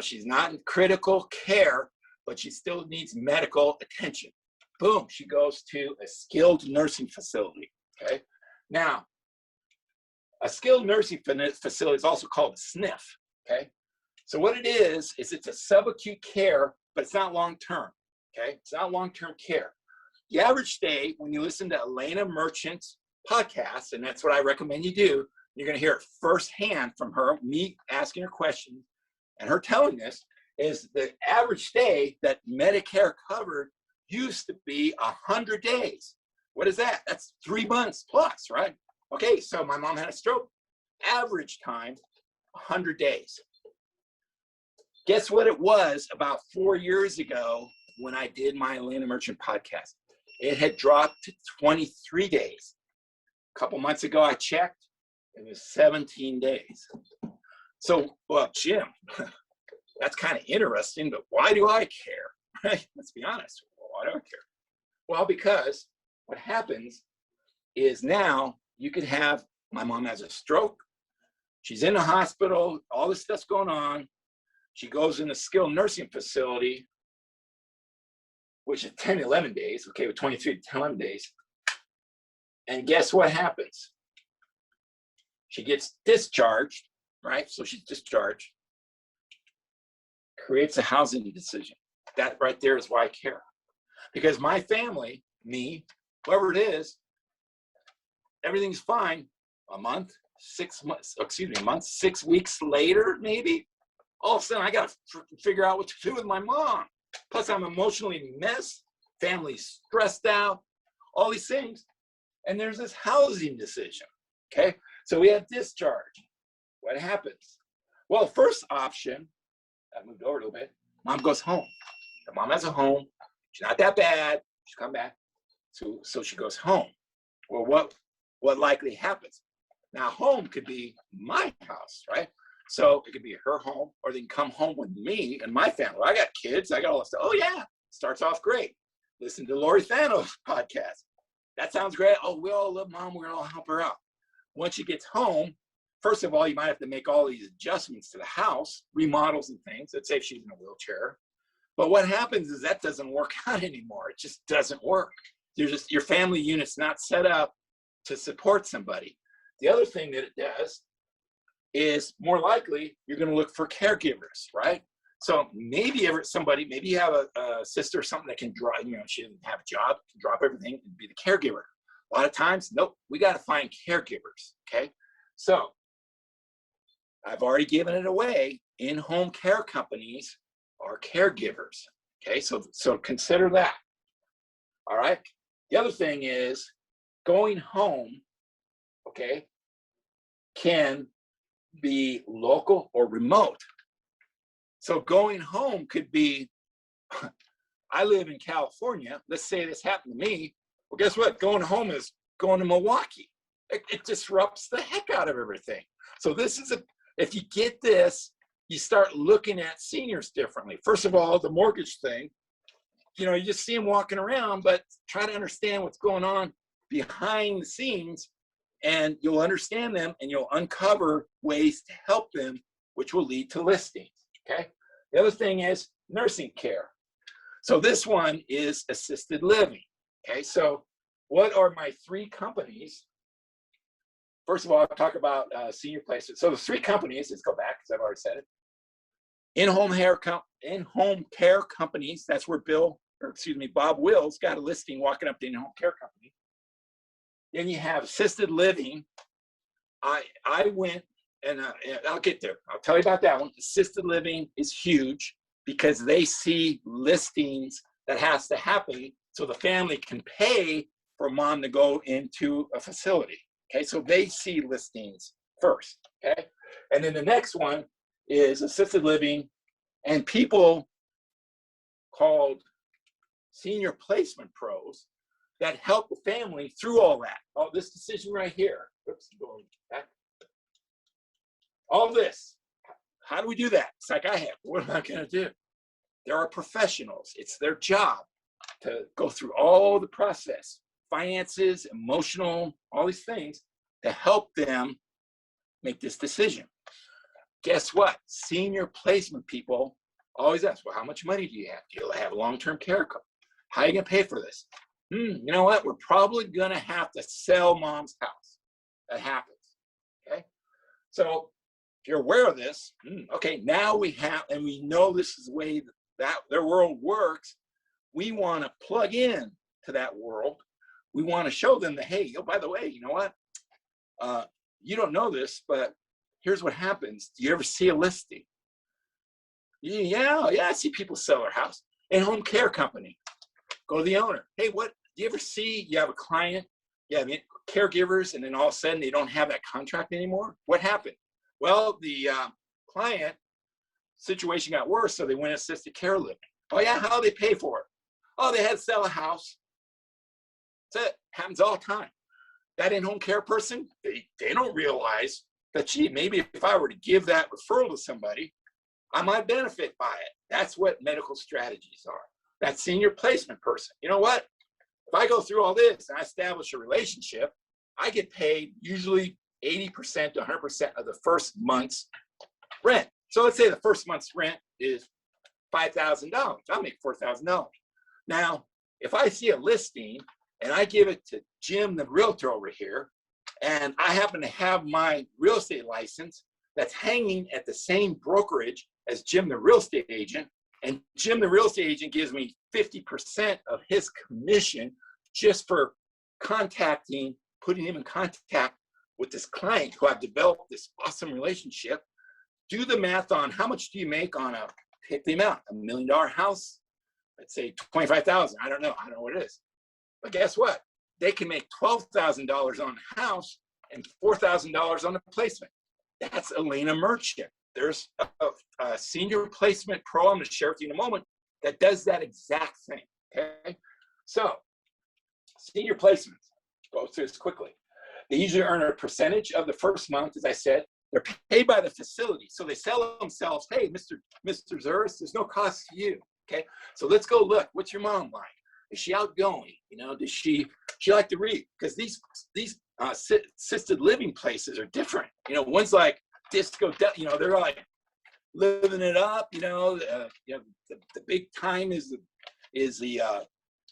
She's not in critical care, but she still needs medical attention. Boom, she goes to a skilled nursing facility. Okay. Now, a skilled nursing facility is also called a SNF. Okay. So what it is it's a subacute care, but it's not long-term. Okay. It's not long-term care. The average stay, when you listen to Elena Merchant's podcast, and that's what I recommend you do, you're going to hear it firsthand from her, me asking her questions, and her telling this, is the average stay that Medicare covered used to be 100 days. What is that? That's 3 months plus, right? Okay, so my mom had a stroke. Average time, 100 days. Guess what it was about 4 years ago when I did my Elena Merchant podcast? It had dropped to 23 days. A couple months ago, I checked. It was 17 days. So, well, Jim, that's kind of interesting, but why do I care? Right? Let's be honest. Why do I care? Well, because what happens is now you could have, my mom has a stroke. She's in the hospital. All this stuff's going on. She goes in a skilled nursing facility, which is 10, 11 days. Okay, with 23 to 11 days. And guess what happens? She gets discharged, right? So she's discharged. Creates a housing decision. That right there is why I care. Because my family, me, whoever it is, everything's fine. A month, 6 months, excuse me, a month, 6 weeks later, maybe, all of a sudden I got to figure out what to do with my mom. Plus I'm emotionally messed, family's stressed out, all these things. And there's this housing decision, okay? So we have discharge. What happens? Well, first option, I moved over a little bit, mom goes home. The mom has a home. She's not that bad. She'll come back. So she goes home. Well, what likely happens? Now, home could be my house, right? So it could be her home, or they can come home with me and my family. I got kids. I got all this stuff. Oh, yeah. Starts off great. Listen to Lori Thanos' podcast. That sounds great. Oh, we all love mom. We're going to all help her out. Once she gets home, first of all, you might have to make all these adjustments to the house, remodels and things. Let's say if she's in a wheelchair. But what happens is that doesn't work out anymore. It just doesn't work. Your family unit's not set up to support somebody. The other thing that it does is more likely you're going to look for caregivers, right? So maybe maybe you have a sister or something that can drive, she doesn't have a job, can drop everything and be the caregiver. A lot of times, nope, we got to find caregivers, okay? So I've already given it away. In-home care companies are caregivers, okay? So consider that, all right? The other thing is going home, okay, can be local or remote. So going home could be, I live in California. Let's say this happened to me. Well, guess what? Going home is going to Milwaukee. It disrupts the heck out of everything. So if you get this, you start looking at seniors differently. First of all, the mortgage thing, you just see them walking around, but try to understand what's going on behind the scenes, and you'll understand them and you'll uncover ways to help them, which will lead to listings, okay? The other thing is nursing care. So this one is assisted living, okay? So what are my 3 companies? First of all, I'll talk about senior places. So the 3 companies, let's go back because I've already said it. In-home care companies, that's where Bob Wills got a listing walking up to in-home care company. Then you have assisted living. I went, and I'll get there. I'll tell you about that one. Assisted living is huge because they see listings that has to happen so the family can pay for mom to go into a facility. Okay, so they see listings first. Okay, and then the next one is assisted living, and people called senior placement pros that help the family through all that. Oh, this decision right here. Oops, going back. All this. How do we do that? It's like I have. What am I going to do? There are professionals. It's their job to go through all the process, finances, emotional, all these things to help them make this decision. Guess what? Senior placement people always ask, well, how much money do you have? Do you have a long-term care company? How are you going to pay for this? You know what? We're probably going to have to sell mom's house. That happens. Okay. So if you're aware of this, okay, now we have, and we know this is the way that their world works. We want to plug in to that world. We want to show them that, hey, oh, by the way, you know what? You don't know this, but here's what happens. Do you ever see a listing? Yeah, I see people sell their house. In-home care company. Go to the owner. Hey, what? Do you ever see you have a client, you have caregivers, and then all of a sudden they don't have that contract anymore? What happened? Well, the client situation got worse, so they went assisted care living. Oh yeah, how do they pay for it? Oh, they had to sell a house. That's it. Happens all the time. That in-home care person, they don't realize that, gee, maybe if I were to give that referral to somebody, I might benefit by it. That's what medical strategies are. That senior placement person. You know what? if I go through all this and I establish a relationship, I get paid usually 80% to 100% of the first month's rent. So let's say the first month's rent is $5,000. I'll make $4,000. Now, if I see a listing and I give it to Jim, the realtor over here, and I happen to have my real estate license that's hanging at the same brokerage as Jim, the real estate agent, and Jim, the real estate agent, gives me 50% of his commission just for putting him in contact with this client who I've developed this awesome relationship. Do the math on how much do you make on pick the amount, $1 million house, let's say 25,000. I don't know what it is. But guess what? They can make $12,000 on a house and $4,000 on a placement. That's Elena Merchant. There's a senior placement pro I'm going to share with you in a moment that does that exact thing. Okay, so senior placements, go through this quickly. They usually earn a percentage of the first month, as I said. They're paid by the facility, so they sell themselves. Hey, Mr. Zures, there's no cost to you. Okay, so let's go look. What's your mom like? Is she outgoing? You know, does she like to read? Because these assisted living places are different. You know, one's like disco, you know, they're like living it up. You know, the big time is the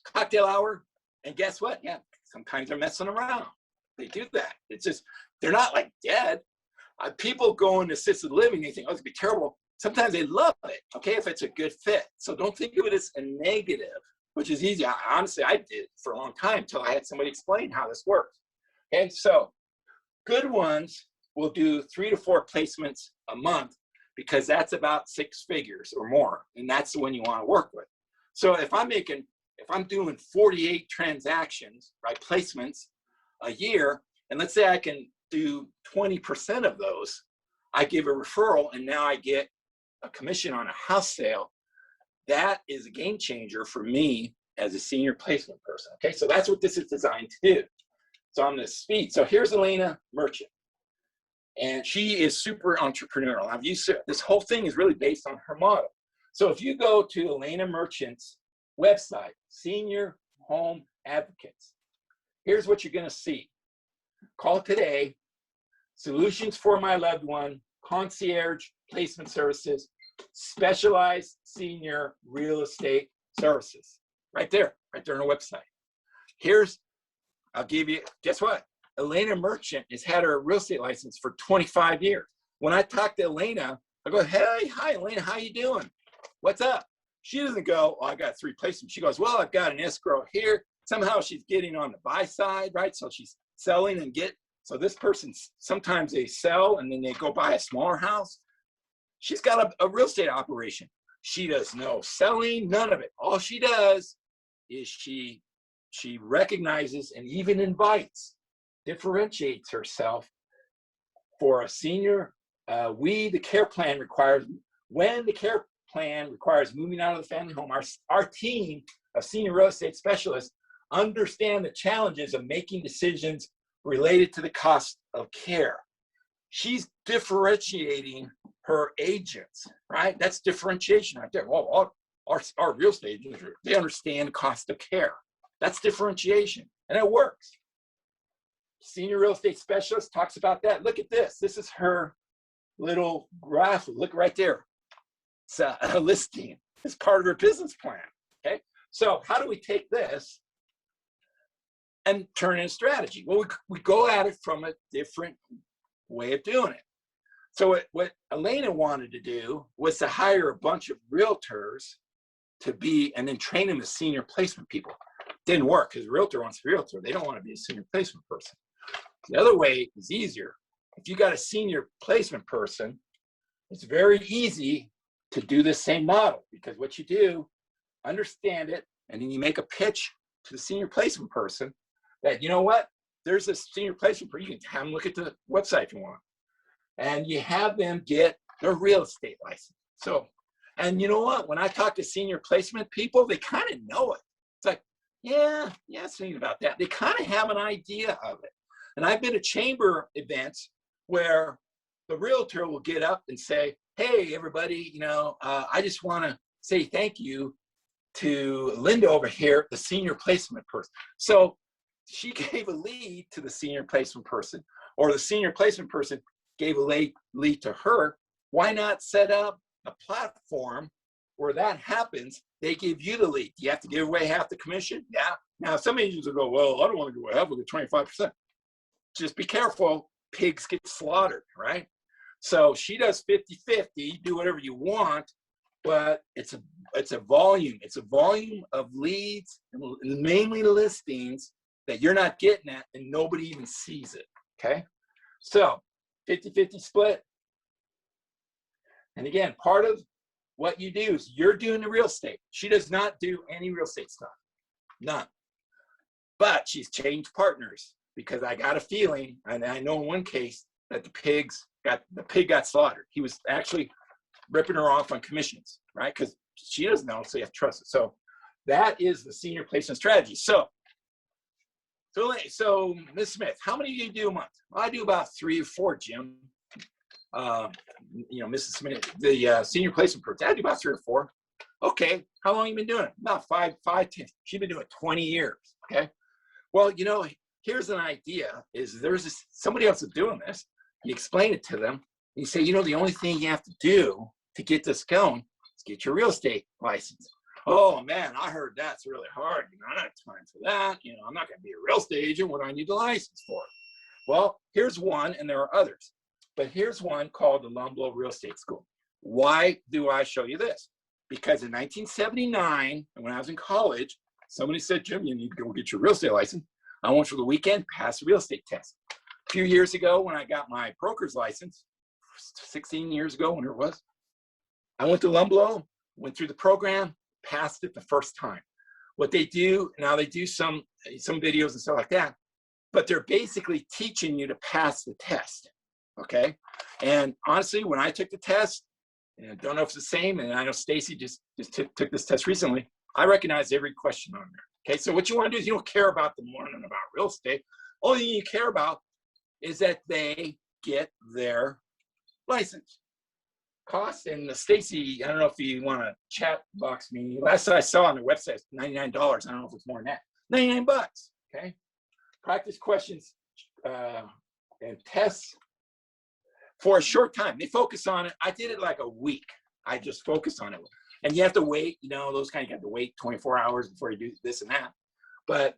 cocktail hour. And guess what? Yeah, sometimes they're messing around. They do that. It's just, they're not like dead. People go into assisted living, they think, oh, it's gonna be terrible. Sometimes they love it, okay, if it's a good fit. So don't think of it as a negative, which is easy. Honestly, I did for a long time until I had somebody explain how this works. Okay, so good ones will do 3 to 4 placements a month because that's about 6 figures or more, and that's the one you want to work with. So if I'm doing 48 transactions, right, placements a year, and let's say I can do 20% of those, I give a referral, and now I get a commission on a house sale. That is a game changer for me as a senior placement person. Okay, so that's what this is designed to do. So I'm going to speed. So here's Elena Merchant, and she is super entrepreneurial. I've used this whole thing is really based on her model. So if you go to Elena Merchant's website, Senior Home Advocates, here's what you're going to see. Call today, solutions for my loved one, concierge placement services, specialized senior real estate services. Right there on the website. I'll give you, guess what? Elena Merchant has had her real estate license for 25 years. When I talk to Elena, I go, hey, hi, Elena, how you doing? What's up? She doesn't go, oh, I got 3 placements. She goes, well, I've got an escrow here. Somehow she's getting on the buy side, right? So she's selling and so this person, sometimes they sell and then they go buy a smaller house. She's got a real estate operation. She does no selling, none of it. All she does is she recognizes and even invites, differentiates herself for a senior. The care plan requires, when the care plan requires moving out of the family home, our team of senior real estate specialists understand the challenges of making decisions related to the cost of care. She's differentiating her agents, right? That's differentiation right there. Well, our real estate agents, they understand the cost of care. That's differentiation, and it works. Senior real estate specialist talks about that. Look at this. This is her little graph. Look right there. It's a listing. It's part of her business plan, okay? So how do we take this and turn it into strategy? Well, we go at it from a different way of doing it. So what Elena wanted to do was to hire a bunch of realtors and then train them as senior placement people. Didn't work because realtor wants a realtor. They don't want to be a senior placement person. The other way is easier. If you got a senior placement person, it's very easy to do this same model, because what you do, understand it, and then you make a pitch to the senior placement person that, you know what, there's a senior placement person. You can have them look at the website if you want. And you have them get their real estate license. So, and you know what, when I talk to senior placement people, they kind of know it. It's like, yeah, I was thinking about that. They kind of have an idea of it. And I've been to chamber events where the realtor will get up and say, hey, everybody, I just want to say thank you to Linda over here, the senior placement person. So she gave a lead to the senior placement person, or the senior placement person gave a lead to her. Why not set up a platform where that happens? They give you the lead. You have to give away half the commission? Yeah. Now, some agents will go, well, I don't want to go half, we'll get 25%. Just be careful. Pigs get slaughtered, right? So she does 50-50, do whatever you want, but it's a volume. It's a volume of leads, and mainly listings that you're not getting at, and nobody even sees it, okay? So 50-50 split. And again, part of what you do is you're doing the real estate. She does not do any real estate stuff, none. But she's changed partners because I got a feeling, and I know in one case that the pig got slaughtered. He was actually ripping her off on commissions, right? Because she doesn't know, so you have to trust it. So that is the senior placement strategy. So Ms. Smith, how many do you do a month? Well, I do about 3 or 4, Jim. Mrs. Smith, the senior placement person, I do about 3 or 4. Okay, how long have you been doing it? About 5, 10. She's been doing it 20 years, okay? Well, here's an idea, is there's somebody else is doing this. You explain it to them. You say, the only thing you have to do to get this going is get your real estate license. Oh man, I heard that's really hard. I don't have time for that. I'm not going to be a real estate agent. What do I need the license for? Well, here's one, and there are others. But here's one called the Lumblow Real Estate School. Why do I show you this? Because in 1979, when I was in college, somebody said, Jim, you need to go get your real estate license. I went for the weekend, passed the real estate test. A few years ago, when I got my broker's license, 16 years ago, when it was, I went to Lumblow, went through the program, passed it the first time. What they do, now they do some videos and stuff like that, but they're basically teaching you to pass the test, okay? And honestly, when I took the test, and I don't know if it's the same, and I know Stacy just took this test recently, I recognized every question on there, okay? So what you want to do is you don't care about them learning about real estate. All you care about is that they get their license. Cost, and Stacy, I don't know if you want to chat box me. Last I saw on the website, it's $99. I don't know if it's more than that. $99, okay? Practice questions and tests for a short time. They focus on it. I did it like a week. I just focused on it. And you have to wait, those kind of, you have to wait 24 hours before you do this and that. But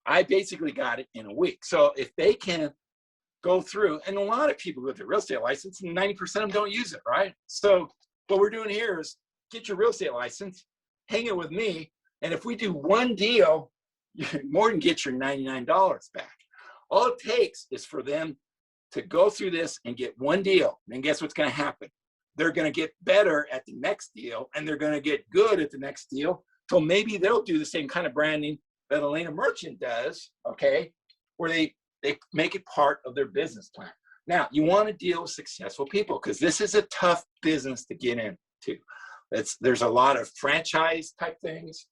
I basically got it in a week. So if they can go through, and a lot of people with their real estate license, and 90% of them don't use it, right? So what we're doing here is get your real estate license, hang it with me, and if we do one deal, you more than get your $99 back. All it takes is for them to go through this and get one deal. And guess what's going to happen? They're going to get better at the next deal, and they're going to get good at the next deal. So maybe they'll do the same kind of branding that Elena Merchant does, okay, where they make it part of their business plan. Now, you want to deal with successful people because this is a tough business to get into. There's a lot of franchise type things.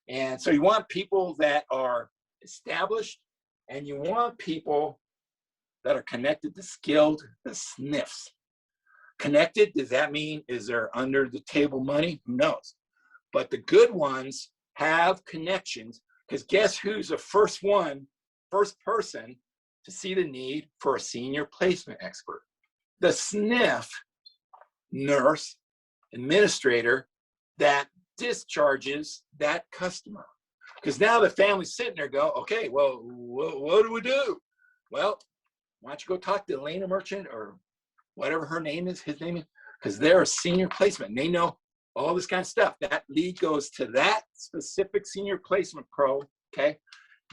And so you want people that are established, and you want people that are connected to skilled, the SNFs. Connected, does that mean is there under the table money? Who knows? But the good ones have connections, because guess who's the first person to see the need for a senior placement expert? The SNF nurse administrator that discharges that customer. Because now the family's sitting there go, okay, well, what do we do? Well, why don't you go talk to Elena Merchant or whatever her name is, his name is, because they're a senior placement and they know all this kind of stuff. That lead goes to that specific senior placement pro, okay?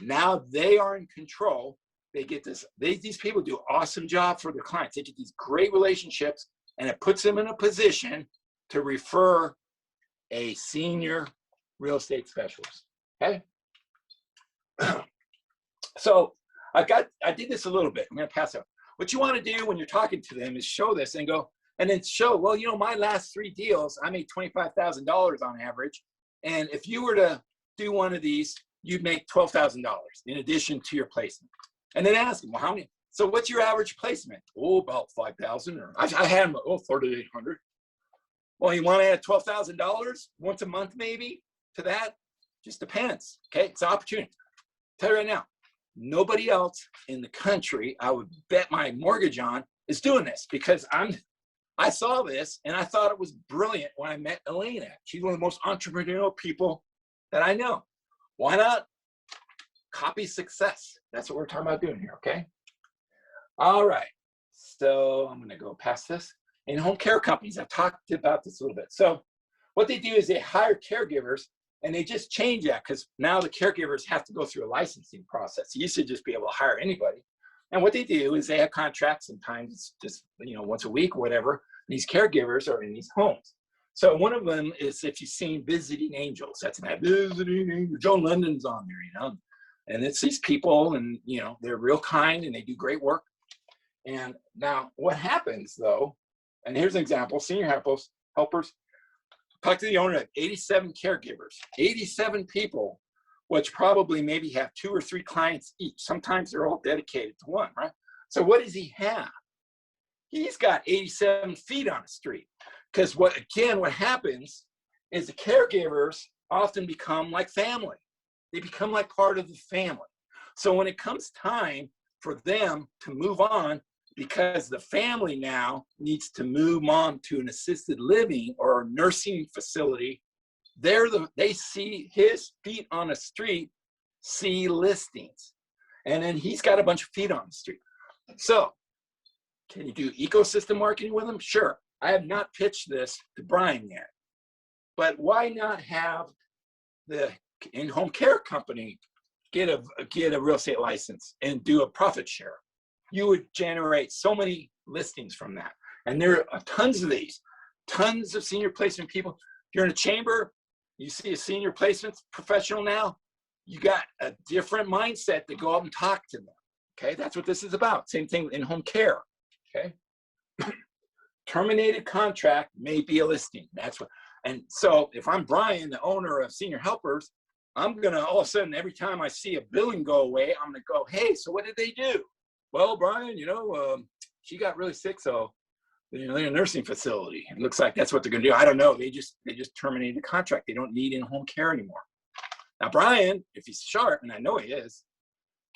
Now they are in control. They get this, these people do an awesome job for their clients. They get these great relationships, and it puts them in a position to refer a senior real estate specialist, okay? So I did this a little bit. I'm gonna pass out. What you wanna do when you're talking to them is show this and go, and then show, well, my last 3 deals, I made $25,000 on average. And if you were to do one of these, you'd make $12,000 in addition to your placement. And then ask them, well, how many? So what's your average placement? Oh, about 5,000, or I had them, 3,800. Well, you want to add $12,000 once a month, maybe to that? Just depends. Okay, it's an opportunity. Tell you right now, nobody else in the country I would bet my mortgage on is doing this, because I saw this and I thought it was brilliant when I met Elena. She's one of the most entrepreneurial people that I know. Why not copy success? That's what we're talking about doing here, okay? All right, so I'm gonna go past this. In home care companies, I've talked about this a little bit. So what they do is they hire caregivers, and they just change that because now the caregivers have to go through a licensing process. You used to just be able to hire anybody. And what they do is they have contracts, sometimes it's just, once a week or whatever. These caregivers are in these homes. So one of them is, if you've seen Visiting Angels, that's that Visiting Angel, Joan London's on there, and it's these people, and they're real kind and they do great work. And now what happens though, and here's an example, senior helpers, talk to the owner of 87 caregivers, 87 people, which probably maybe have 2 or 3 clients each. Sometimes they're all dedicated to one, right? So what does he have? He's got 87 feet on the street. Because what happens is the caregivers often become like family. They become like part of the family. So when it comes time for them to move on, because the family now needs to move on to an assisted living or a nursing facility, they see his feet on the street, see listings. And then he's got a bunch of feet on the street. So can you do ecosystem marketing with him? Sure. I have not pitched this to Brian yet, but why not have the in-home care company get a real estate license and do a profit share? You would generate so many listings from that. And there are tons of these, tons of senior placement people. If you're in a chamber, you see a senior placement professional now, you got a different mindset to go out and talk to them. Okay, that's what this is about. Same thing in home care. Okay. Terminated contract may be a listing. That's what, and so if I'm Brian, the owner of Senior Helpers, I'm gonna all of a sudden, every time I see a billing go away, I'm gonna go, hey, so what did they do? Well, Brian, she got really sick, so they're in a nursing facility. It looks like that's what they're gonna do. I don't know. They just terminated the contract. They don't need in-home care anymore. Now, Brian, if he's sharp, and I know he is,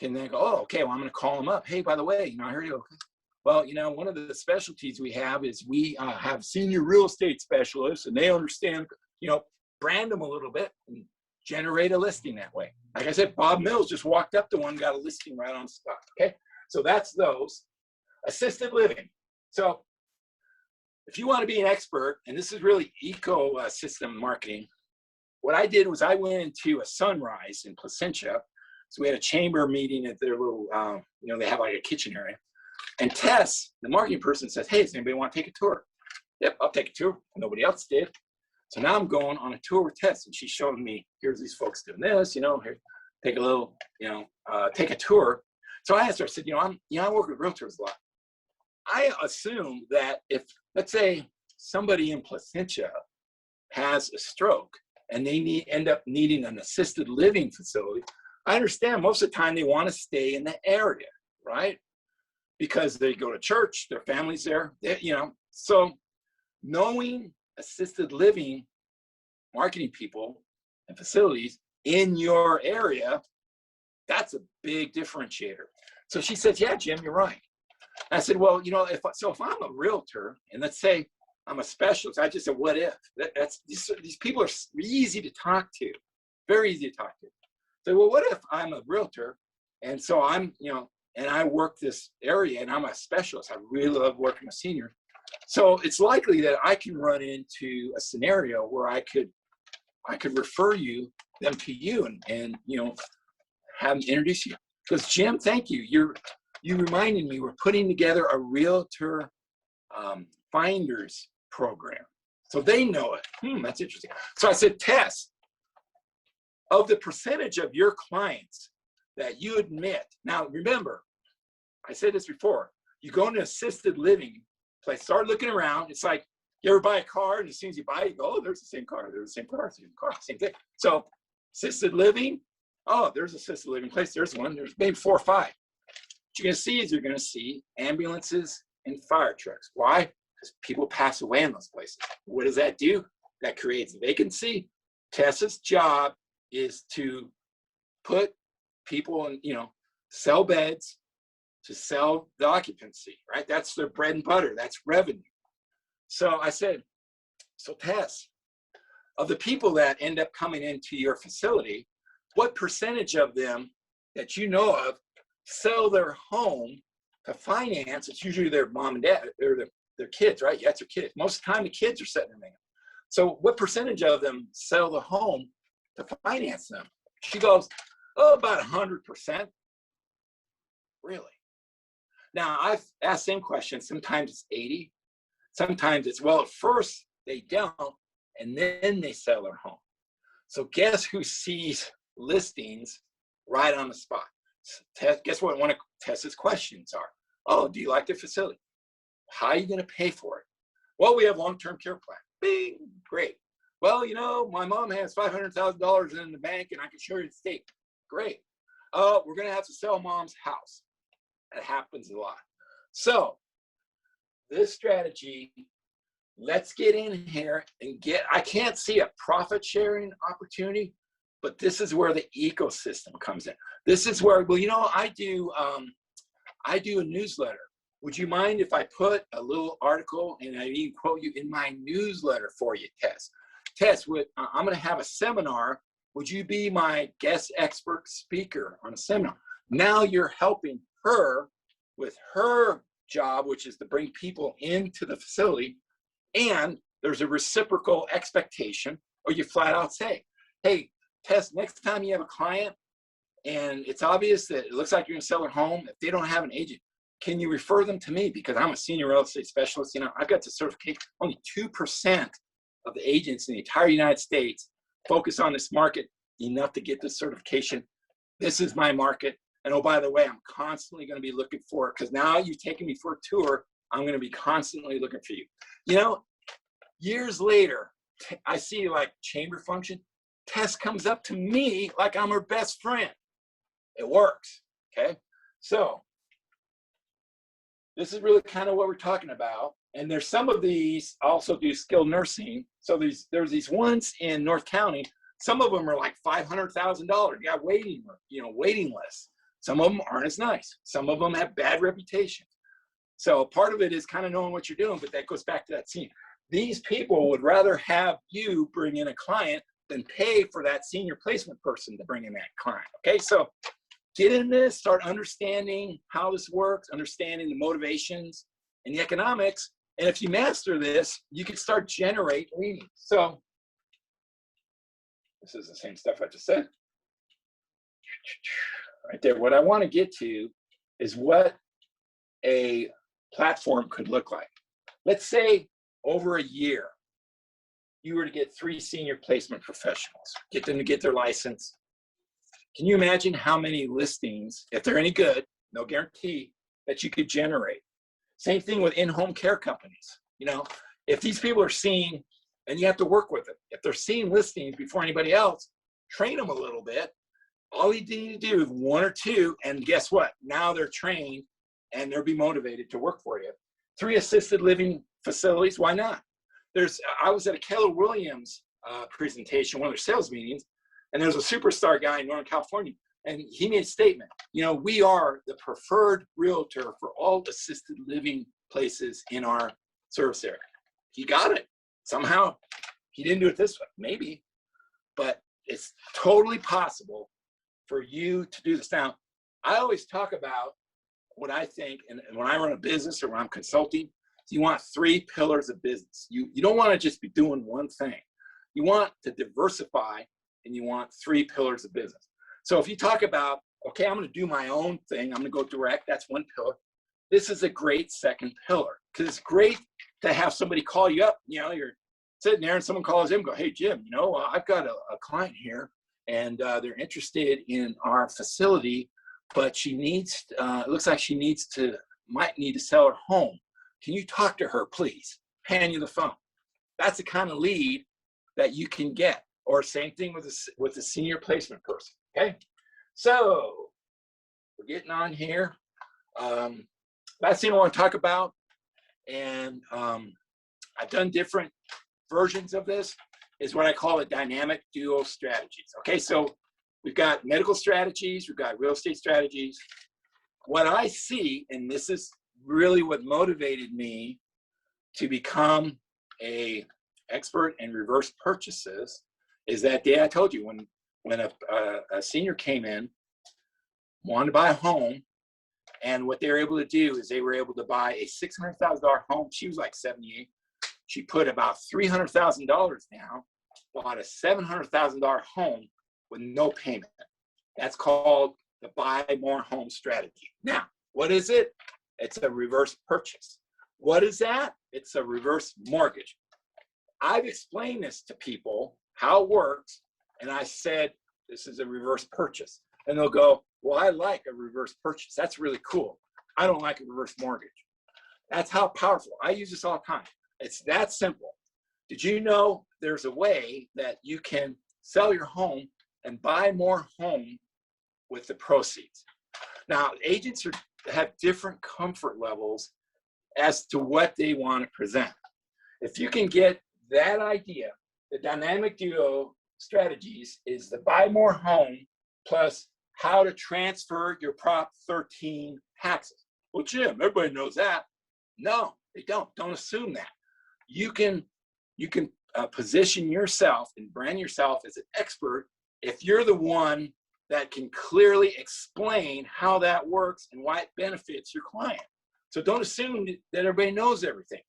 can then go, oh, okay, well, I'm gonna call him up. Hey, by the way, I heard you. Okay. Well, one of the specialties we have is we have senior real estate specialists, and they understand, brand them a little bit and generate a listing that way. Like I said, Bob Mills just walked up to one, got a listing right on the spot. Okay, so that's those. Assisted living. So if you want to be an expert, and this is really ecosystem marketing, what I did was I went into a Sunrise in Placentia. So we had a chamber meeting at their little, they have like a kitchen area. And Tess, the marketing person, says, hey, does anybody want to take a tour? Yep, I'll take a tour. Nobody else did. So now I'm going on a tour with Tess, and she's showing me, here's these folks doing this, here, take a little, take a tour. So I asked her, I said, I work with realtors a lot. I assume that if, let's say, somebody in Placentia has a stroke and they end up needing an assisted living facility, I understand most of the time they want to stay in the area, right? Because they go to church, their family's there, so knowing assisted living marketing people and facilities in your area, that's a big differentiator. So she says, yeah, Jim, you're right. And I said, well, if I'm a realtor, and let's say I'm a specialist, I just said, what if? These people are easy to talk to, very easy to talk to. So, well, what if I'm a realtor, and so I'm, and I work this area, and I'm a specialist. I really love working with seniors. So it's likely that I can run into a scenario where I could refer them to you and have them introduce you. Because Jim, thank you. You reminded me we're putting together a realtor finders program, so they know it. That's interesting. So I said, Tess, of the percentage of your clients that you admit. Now, remember, I said this before, you go into assisted living place, start looking around. It's like you ever buy a car, and as soon as you buy it, you go, oh, there's the same car, there's the same car, same thing. So assisted living, oh, there's assisted living place, there's one, there's maybe 4 or 5. What you're gonna see is you're gonna see ambulances and fire trucks. Why? Because people pass away in those places. What does that do? That creates vacancy. Tessa's job is to put people in, sell beds, to sell the occupancy, right? That's their bread and butter. That's revenue. So I said, so Tess, of the people that end up coming into your facility, what percentage of them that you know of sell their home to finance? It's usually their mom and dad or their kids, right? Yeah, it's their kids. Most of the time the kids are setting them in. So what percentage of them sell the home to finance them? She goes, oh, about 100%. Really? Now I've asked same question. Sometimes it's 80. Sometimes it's, well, at first they don't, and then they sell their home. So guess who sees listings right on the spot? Guess what one of Tessa's questions are? Oh, do you like the facility? How are you going to pay for it? Well, we have long-term care plan. Bing, great. Well, my mom has $500,000 in the bank and I can show you the statement. Great. We're going to have to sell mom's house. That happens a lot. So this strategy, let's get in here and I can't see a profit sharing opportunity, but this is where the ecosystem comes in. This is where, well, I do a newsletter. Would you mind if I put a little article and I even quote you in my newsletter for you, Tess? Tess, I'm going to have a seminar. Would you be my guest expert speaker on a seminar? Now you're helping her with her job, which is to bring people into the facility, and there's a reciprocal expectation, or you flat out say, hey, Tess, next time you have a client and it's obvious that it looks like you're going to sell their home, if they don't have an agent, can you refer them to me? Because I'm a senior real estate specialist. I've got the certification. Only 2% of the agents in the entire United States focus on this market enough to get the certification. This is my market. And oh, by the way, I'm constantly going to be looking for it, because now you've taken me for a tour. I'm going to be constantly looking for you. Years later, I see like chamber function. Tess comes up to me like I'm her best friend. It works. Okay. So this is really kind of what we're talking about. And there's some of these also do skilled nursing. So there's these ones in North County. Some of them are like $500,000. You got waiting lists. Some of them aren't as nice. Some of them have bad reputation. So part of it is kind of knowing what you're doing, but that goes back to that scene. These people would rather have you bring in a client than pay for that senior placement person to bring in that client. Okay, so get in this, start understanding how this works, understanding the motivations and the economics. And if you master this, you can start generate leads. So this is the same stuff I just said. Right there. What I want to get to is what a platform could look like. Let's say over a year, you were to get 3 senior placement professionals, get them to get their license. Can you imagine how many listings, if they're any good, no guarantee, that you could generate? Same thing with in-home care companies. If these people are seeing, and you have to work with it, if they're seeing listings before anybody else, train them a little bit. All you need to do is 1 or 2, and guess what? Now they're trained and they'll be motivated to work for you. 3 assisted living facilities, why not? I was at a Keller Williams presentation, one of their sales meetings, and there's a superstar guy in Northern California, and he made a statement. We are the preferred realtor for all assisted living places in our service area. He got it. Somehow, he didn't do it this way, maybe, but it's totally possible for you to do this. Now, I always talk about what I think, and when I run a business or when I'm consulting, you want 3 pillars of business. You don't want to just be doing one thing. You want to diversify, and you want 3 pillars of business. So if you talk about, okay, I'm going to do my own thing, I'm going to go direct, that's one pillar. This is a great second pillar, because it's great to have somebody call you up. You're sitting there and someone calls in and go, hey, Jim, I've got a client here, and they're interested in our facility, but she needs, it looks like she might need to sell her home. Can you talk to her, please? Hand you the phone. That's the kind of lead that you can get. Or same thing with the senior placement person. Okay, so we're getting on here. Last thing I want to talk about, and I've done different versions of this. is what I call the dynamic duo strategies. Okay, so we've got medical strategies, we've got real estate strategies. What I see, and this is really what motivated me to become a expert in reverse purchases, is that day I told you when a senior came in, wanted to buy a home, and what they were able to do is they were able to buy a $600,000 home. She was like 78. She put about $300,000 down, bought a $700,000 home with no payment. That's called the buy more home strategy. Now, what is it? It's a reverse purchase. What is that? It's a reverse mortgage. I've explained this to people, how it works, and I said, this is a reverse purchase. And they'll go, well, I like a reverse purchase. That's really cool. I don't like a reverse mortgage. That's how powerful. I use this all the time. It's that simple. Did you know there's a way that you can sell your home and buy more home with the proceeds? Now, agents have different comfort levels as to what they want to present. If you can get that idea, the dynamic duo strategies is the buy more home plus how to transfer your Prop 13 taxes. Well, Jim, everybody knows that. No, they don't. Don't assume that. You can position yourself and brand yourself as an expert if you're the one that can clearly explain how that works and why it benefits your client. So don't assume that everybody knows everything.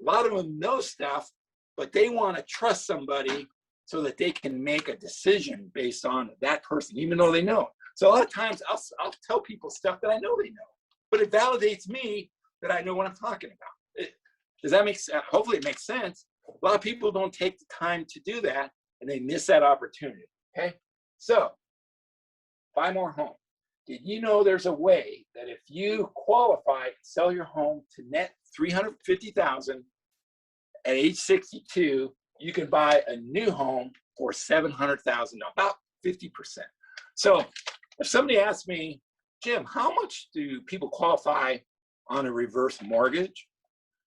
A lot of them know stuff, but they want to trust somebody so that they can make a decision based on that person, even though they know it. So a lot of times I'll tell people stuff that I know they know, but it validates me that I know what I'm talking about. Does that make sense? Hopefully it makes sense. A lot of people don't take the time to do that and they miss that opportunity, okay? So, buy more home. Did you know there's a way that if you qualify and sell your home to net $350,000 at age 62, you can buy a new home for $700,000, about 50%. So if somebody asks me, Jim, how much do people qualify on a reverse mortgage?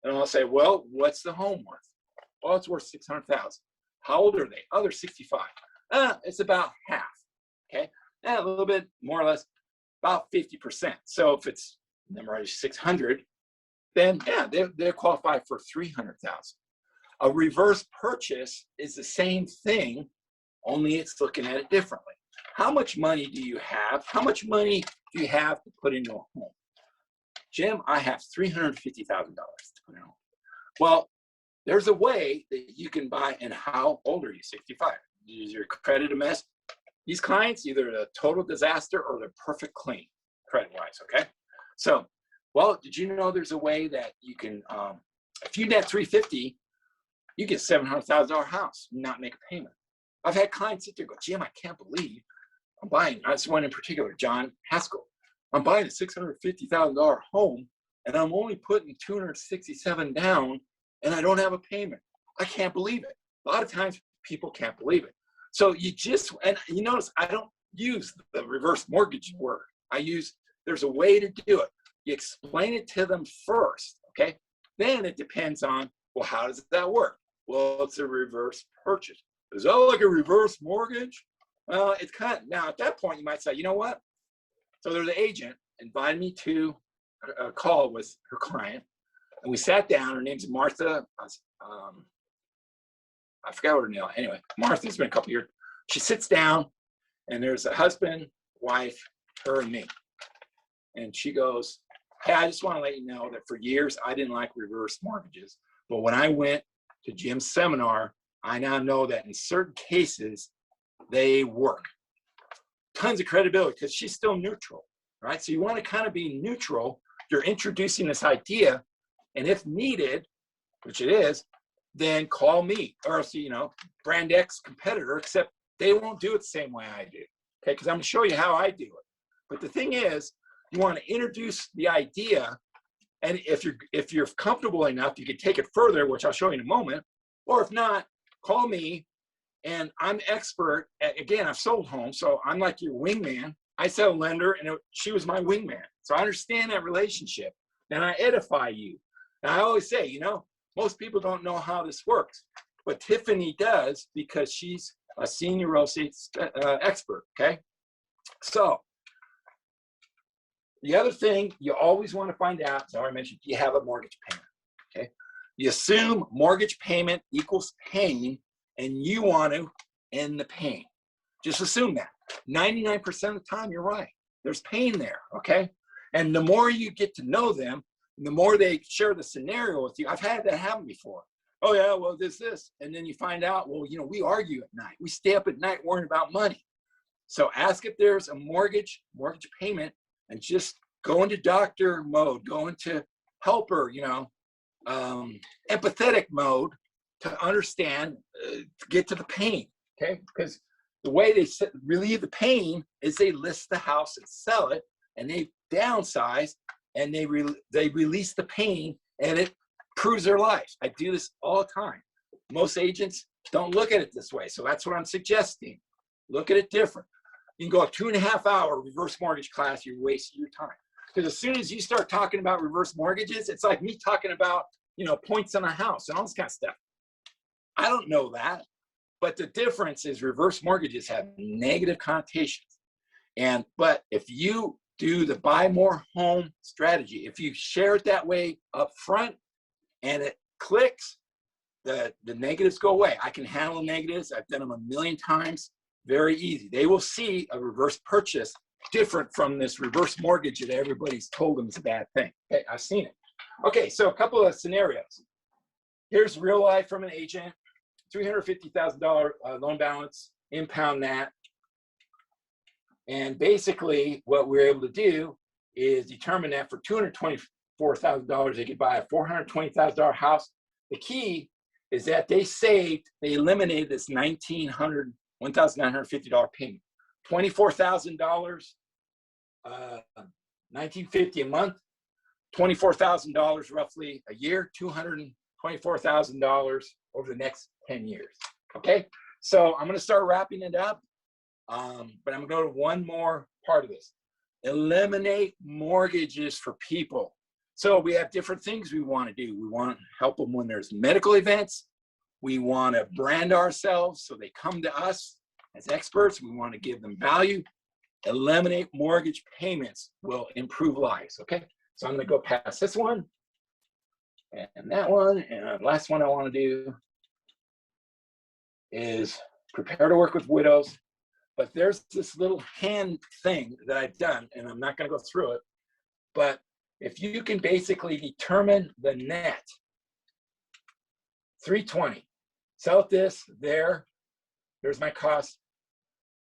And I'll say, well, what's the home worth? Well, it's worth $600,000. How old are they? Oh, they're 65. It's about half, okay? A little bit, more or less, about 50%. So if it's number is 600, then yeah, they're qualified for 300,000. A reverse purchase is the same thing, only it's looking at it differently. How much money do you have? How much money do you have to put into a home? Jim, I have $350,000 to put in a home. Well, there's a way that you can buy, and how old are you? 65. Is your credit a mess? These clients, either a total disaster or they're perfect clean, credit-wise, okay? So, well, did you know there's a way that you can, if you net 350, you get $700,000 house, not make a payment. I've had clients sit there and go, Jim, I can't believe I'm buying, that's one in particular, John Haskell. I'm buying a $650,000 home and I'm only putting $267 down and I don't have a payment. I can't believe it. A lot of times people can't believe it. So you just, and you notice I don't use the reverse mortgage word. There's a way to do it. You explain it to them first, okay? Then it depends on, well, how does that work? Well, it's a reverse purchase. Is that like a reverse mortgage? Well, it's kind of, now at that point you might say, you know what? So there's an agent invited me to a call with her client, and we sat down. Her name's Martha. I forgot what her name. Anyway, Martha's been a couple years. She sits down, and there's a husband, wife, her, and me. And she goes, hey, I just want to let you know that for years I didn't like reverse mortgages, but when I went to Jim's seminar, I now know that in certain cases they work. Tons of credibility because she's still neutral, right? So you want to kind of be neutral. You're introducing this idea, and if needed, which it is, then call me, or else, brand X competitor, except they won't do it the same way I do, okay? Because I'm going to show you how I do it. But the thing is, you want to introduce the idea, and if you're comfortable enough, you can take it further, which I'll show you in a moment, or if not, call me, and I'm expert at, again, I've sold homes, so I'm like your wingman. I sell a lender, and she was my wingman. So I understand that relationship, and I edify you. And I always say, most people don't know how this works. what Tiffany does because she's a senior real estate expert, okay? So the other thing you always want to find out, as I already mentioned, you have a mortgage payment, okay? You assume mortgage payment equals pain, and you want to end the pain. Just assume that. 99% of the time, you're right. There's pain there, okay? And the more you get to know them, the more they share the scenario with you. I've had that happen before. Oh yeah, well, this. And then you find out, well, we argue at night. We stay up at night worrying about money. So ask if there's a mortgage payment, and just go into doctor mode, go into helper, empathetic mode to understand, to get to the pain, okay? Because the way they relieve the pain is they list the house and sell it, and they downsize, and they release the pain, and it improves their life. I do this all the time. Most agents don't look at it this way, so that's what I'm suggesting. Look at it different. You can go a 2.5-hour reverse mortgage class, you're wasting your time. Because as soon as you start talking about reverse mortgages, it's like me talking about, points on a house and all this kind of stuff. I don't know that, but the difference is reverse mortgages have negative connotations. But if you do the buy more home strategy, if you share it that way up front and it clicks, the negatives go away. I can handle negatives. I've done them 1,000,000 times. Very easy. They will see a reverse purchase different from this reverse mortgage that everybody's told them is a bad thing. Okay, I've seen it. Okay, so a couple of scenarios. Here's real life from an agent. $350,000 loan balance, impound that. And basically what we're able to do is determine that for $224,000, they could buy a $420,000 house. The key is that they eliminated this $1,950 payment. $24,000, $1,950 a month, $24,000 roughly a year, $224,000 over the next 10 years. Okay, so I'm going to start wrapping it up, but I'm going to go to one more part of this. Eliminate mortgages for people. So we have different things we want to do. We want to help them when there's medical events. We want to brand ourselves so they come to us as experts. We want to give them value. Eliminate mortgage payments will improve lives, okay? So I'm going to go past this one and that one. And the last one I want to do is prepare to work with widows. But there's this little hand thing that I've done, and I'm not going to go through it. But if you can basically determine the net, 320, sell this, there's my cost.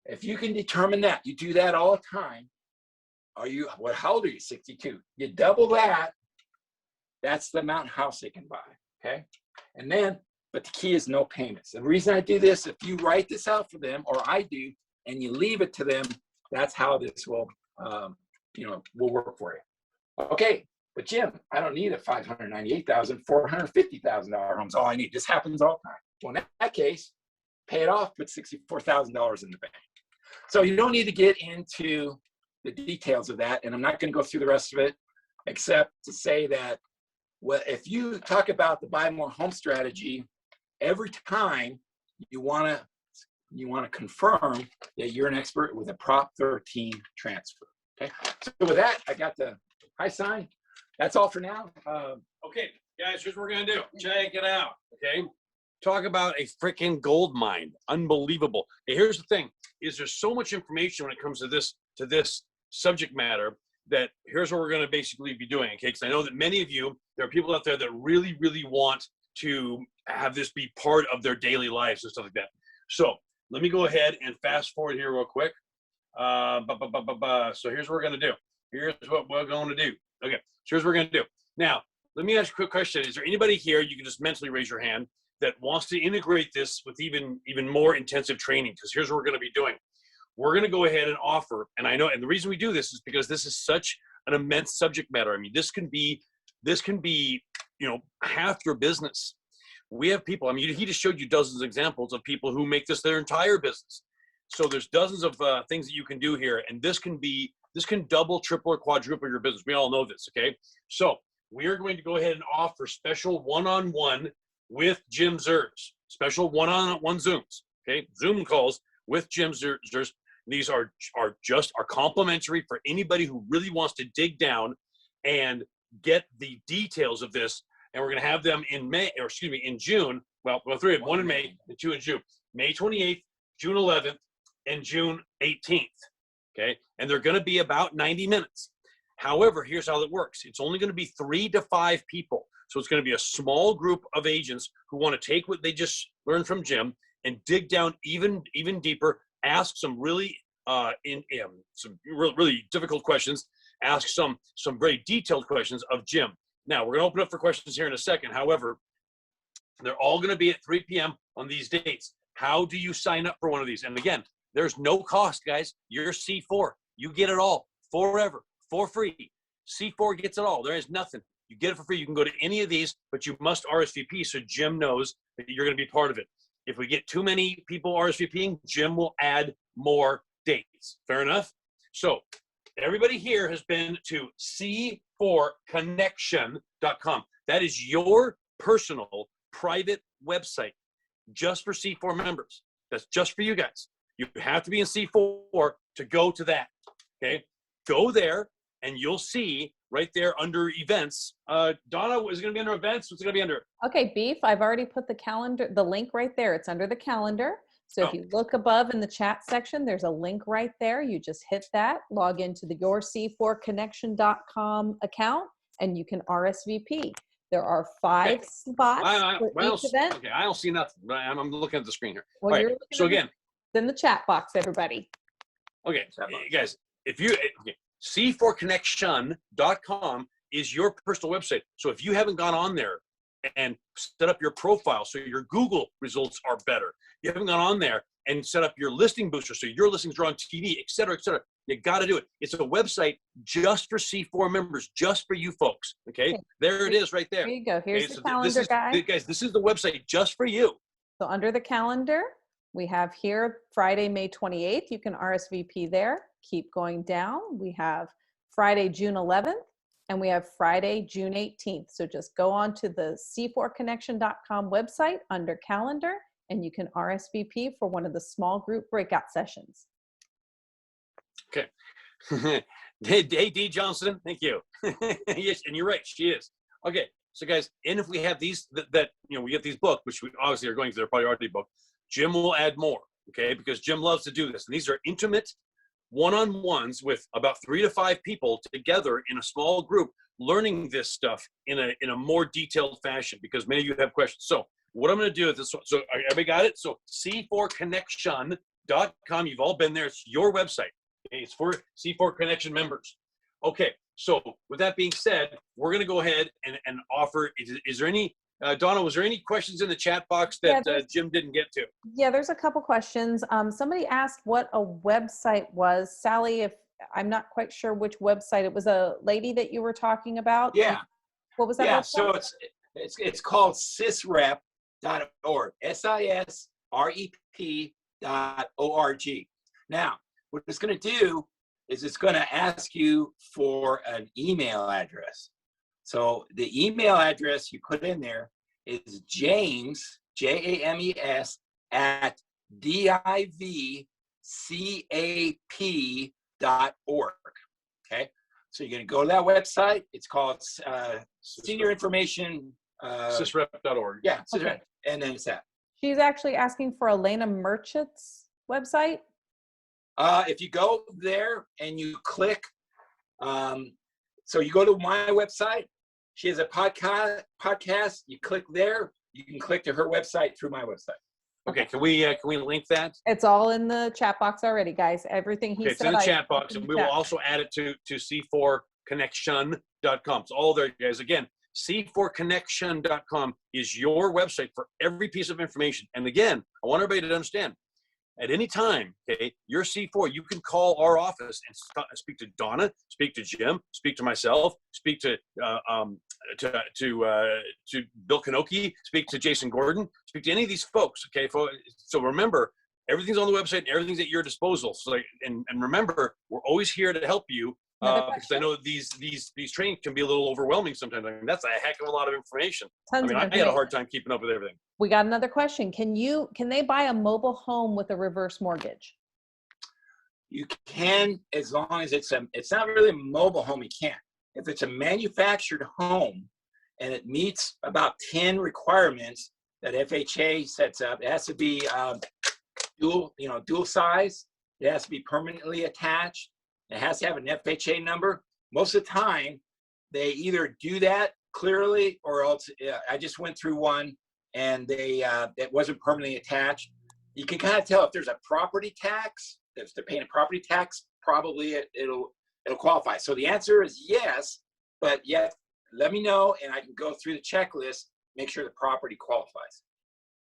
If you can determine that, you do that all the time. How old are you? 62. You double that, that's the amount of house they can buy, okay? And then, but the key is no payments. The reason I do this, if you write this out for them, or I do, and you leave it to them, that's how this will work for you. Okay, but Jim, I don't need a $598,000, $450,000 homes. All I need. This happens all the time. Well, in that case, pay it off, put $64,000 in the bank. So you don't need to get into the details of that, and I'm not going to go through the rest of it, except to say that, well, if you talk about the buy more home strategy, every time you want to confirm that you're an expert with a Prop 13 transfer. Okay. So with that, I got the high sign. That's all for now. Okay, guys, here's what we're gonna do. Check it out. Okay. Talk about a freaking gold mine. Unbelievable. Okay, here's the thing: is there's so much information when it comes to this subject matter that here's what we're gonna basically be doing. Okay, because I know that many of you, there are people out there that really, really want to have this be part of their daily lives and stuff like that. So let me go ahead and fast forward here real quick. So here's what we're going to do. Here's what we're going to do. Okay, so here's what we're going to do. Now, let me ask you a quick question. Is there anybody here, you can just mentally raise your hand, that wants to integrate this with even more intensive training? Because here's what we're going to be doing. We're going to go ahead and offer, and I know, and the reason we do this is because this is such an immense subject matter. I mean, this can be, half your business. We have people, I mean, he just showed you dozens of examples of people who make this their entire business. So there's dozens of things that you can do here. And this can double, triple, or quadruple your business. We all know this, okay? So we are going to go ahead and offer special one-on-one with Jim Zures, special one-on-one Zooms, okay? Zoom calls with Jim Zures. These are complimentary for anybody who really wants to dig down and get the details of this. And we're going to have them in June. Well, one in May and two in June. May 28th, June 11th, and June 18th. Okay, and they're going to be about 90 minutes. However, here's how it works. It's only going to be 3 to 5 people. So it's going to be a small group of agents who want to take what they just learned from Jim and dig down even deeper, ask some really really difficult questions, ask some very detailed questions of Jim. Now, we're going to open up for questions here in a second. However, they're all going to be at 3 p.m. on these dates. How do you sign up for one of these? And again, there's no cost, guys. You're C4. You get it all forever, for free. C4 gets it all. There is nothing. You get it for free. You can go to any of these, but you must RSVP so Jim knows that you're going to be part of it. If we get too many people RSVPing, Jim will add more dates. Fair enough? So everybody here has been to c4connection.com. That is your personal private website just for C4 members. That's just for you guys. You have to be in C4 to go to that. Okay? Go there and you'll see right there under events. Donna, is it going to be under events? What's it going to be under? Okay, Beef, I've already put the link right there. It's under the calendar. So if you look above in the chat section, there's a link right there. You just hit that, log into the yourc4connection.com account, and you can RSVP. There are 5 spots for each event. Okay, I don't see nothing. I'm looking at the screen here. Well, all right, so again. In the chat box, everybody. Okay, guys, c4connection.com is your personal website. So if you haven't gone on there and set up your profile so your Google results are better, you haven't gone on there and set up your listing booster so your listings are on TV, et cetera, you got to do it. It's a website just for C4 members, just for you folks. Okay, there it is right there. There you go. Here's the calendar, guys. This is the website just for you. So under the calendar, we have here Friday, May 28th. You can RSVP there. Keep going down. We have Friday, June 11th, and we have Friday, June 18th. So just go on to the c4connection.com website under calendar, and you can RSVP for one of the small group breakout sessions. Okay. Hey, D. Johnson, thank you. Yes, and you're right, she is. Okay, so guys, and if we have these, we get these booked, which we obviously are going to, they're probably already booked, Jim will add more, okay? Because Jim loves to do this. And these are intimate one-on-ones with about 3 to 5 people together in a small group, learning this stuff in a more detailed fashion, because many of you have questions. So what I'm going to do with this, so everybody got it? So c4connection.com, you've all been there. It's your website. Okay? It's for C4 Connection members. Okay, so with that being said, we're going to go ahead and offer, is there any, Donna, was there any questions in the chat box that Jim didn't get to? Yeah, there's a couple questions. Somebody asked what a website was. Sally, if I'm not quite sure which website, it was a lady that you were talking about. Yeah. What was that? Yeah, website? so it's called sisrep.org, SISREP.org. Now, what it's going to do is it's going to ask you for an email address. So the email address you put in there is James, James, at divcap.org. Okay, so you're going to go to that website. It's called Senior Information. Sisrep.org. Yeah, Sisrep. And then it's that. She's actually asking for Elena Merchant's website. If you go there and you click, so you go to my website. She has a podcast. You click there. You can click to her website through my website. Okay, can we link that? It's all in the chat box already, guys. Everything he said. It's in the chat box, and we will also add it to c4connection.com. It's all there, guys. Again, c4connection.com is your website for every piece of information. And again, I want everybody to understand, at any time, okay, you're C4, you can call our office and speak to Donna, speak to Jim, speak to myself, speak to Bill Kanoki, speak to Jason Gordon, speak to any of these folks, okay? So remember, everything's on the website and everything's at your disposal. So and remember, we're always here to help you Another because I know these trainings can be a little overwhelming sometimes. I mean, that's a heck of a lot of information. Tons of I had a information. hard time keeping up with everything. We got another question. Can they buy a mobile home with a reverse mortgage? You can, as long as it's not really a mobile home, you can't. If it's a manufactured home and it meets about 10 requirements that FHA sets up, it has to be dual size. It has to be permanently attached. It has to have an FHA number. Most of the time, they either do that clearly, or else I just went through one and it wasn't permanently attached. You can kind of tell if there's a property tax. If they're paying a property tax, probably it'll qualify. So the answer is yes, but yet let me know and I can go through the checklist, make sure the property qualifies.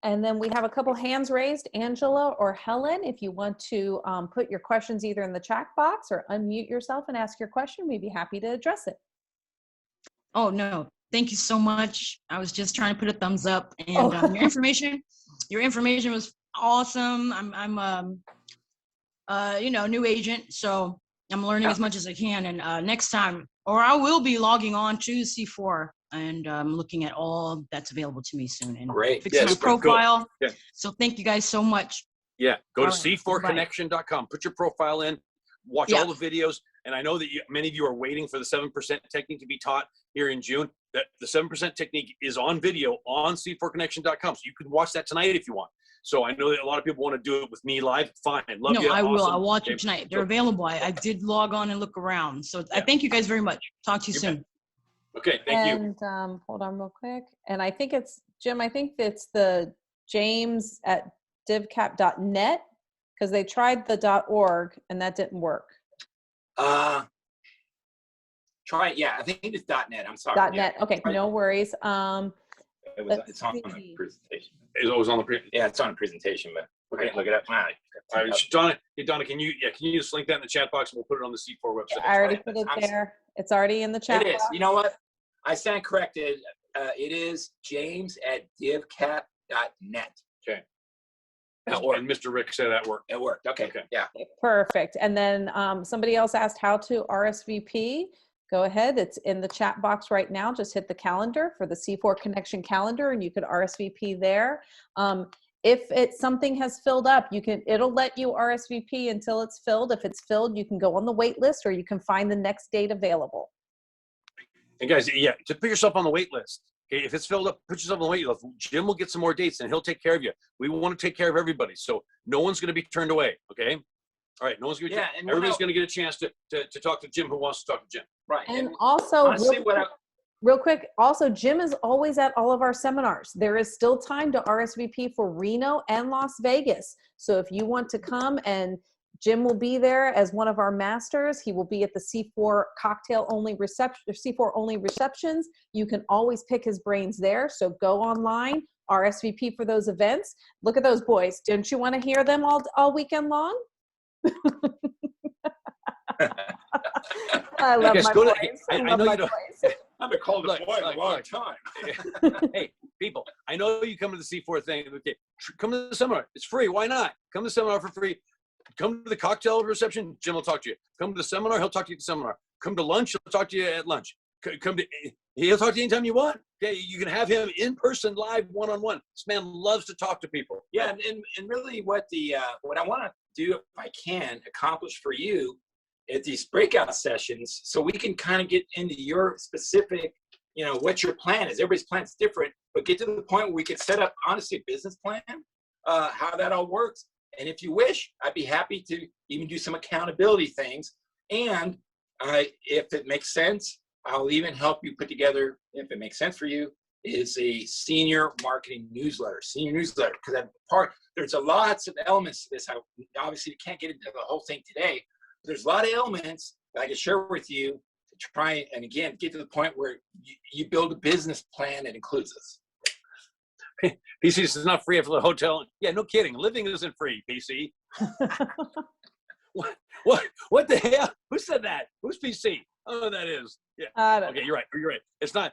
And then we have a couple hands raised, Angela or Helen. If you want to put your questions either in the chat box or unmute yourself and ask your question, we'd be happy to address it. Oh, no. Thank you so much. I was just trying to put a thumbs up, and your information was awesome. I'm new agent, so I'm learning as much as I can. And next time, or I will be logging on to C4 and looking at all that's available to me soon and fixing my profile. Yeah. So thank you guys so much. Yeah, go to c4connection.com. Put your profile in, watch all the videos. And I know that many of you are waiting for the 7% technique to be taught here in June. That the 7% technique is on video on c4connection.com. So you can watch that tonight if you want. So I know that a lot of people want to do it with me live. Fine. Love you. I will. I'll watch it tonight. They're available. I did log on and look around. So I thank you guys very much. Talk to you soon. Okay. Thank you. And hold on real quick. And I think it's, Jim, I think it's the James at divcap.net, because they tried the .org and that didn't work. Try it. Yeah, I think it's .net. I'm sorry. .net. Okay, no worries. It's on the presentation. It's always on the presentation. Yeah, it's on the presentation, but okay, look it up. All right, Donna, can you just link that in the chat box and we'll put it on the C4 website. I already put it there. It's already in the chat box. You know what? I stand corrected. It is James at divcap.net. Okay. And Mr. Rick said that worked. It worked. Okay. Yeah. Perfect. And then somebody else asked how to RSVP. Go ahead. It's in the chat box right now. Just hit the calendar for the C4 Connection calendar and you could RSVP there. If something has filled up, it'll let you RSVP until it's filled. If it's filled, you can go on the wait list or you can find the next date available. And guys, just put yourself on the wait list. Okay, if it's filled up, put yourself on the wait list. Jim will get some more dates and he'll take care of you. We want to take care of everybody. So no one's going to be turned away. Okay. All right. No one's going to everybody's going to get a chance to talk to Jim who wants to talk to Jim. Right. And also, real quick, also, Jim is always at all of our seminars. There is still time to RSVP for Reno and Las Vegas. So if you want to come, and Jim will be there as one of our masters. He will be at the C4 cocktail only reception, C4 only receptions. You can always pick his brains there. So go online, RSVP for those events. Look at those boys. Don't you want to hear them all weekend long? I love my voice. I know you don't. I've been called a boy a long time. Hey, people, I know you come to the C4 thing. Okay, come to the seminar. It's free. Why not? Come to the seminar for free. Come to the cocktail reception. Jim will talk to you. Come to the seminar. He'll talk to you at the seminar. Come to lunch. He'll talk to you at lunch. He'll talk to you anytime you want. Okay, you can have him in person, live, one-on-one. This man loves to talk to people. Yeah, and really, what I want to do, if I can, accomplish for you at these breakout sessions, so we can kind of get into your specific, what your plan is. Everybody's plan is different, but get to the point where we can set up, honestly, a business plan, how that all works. And if you wish, I'd be happy to even do some accountability things. And if it makes sense, I'll even help you put together, if it makes sense for you, is a senior marketing newsletter, because there's lots of elements to this. I obviously can't get into the whole thing today. But there's a lot of elements that I can share with you to try and, again, get to the point where you build a business plan that includes this. PC says it's not free for the hotel. Yeah, no kidding. Living isn't free, PC. What the hell? Who said that? Who's PC? Oh, that is. Yeah. Okay, you're right. It's not,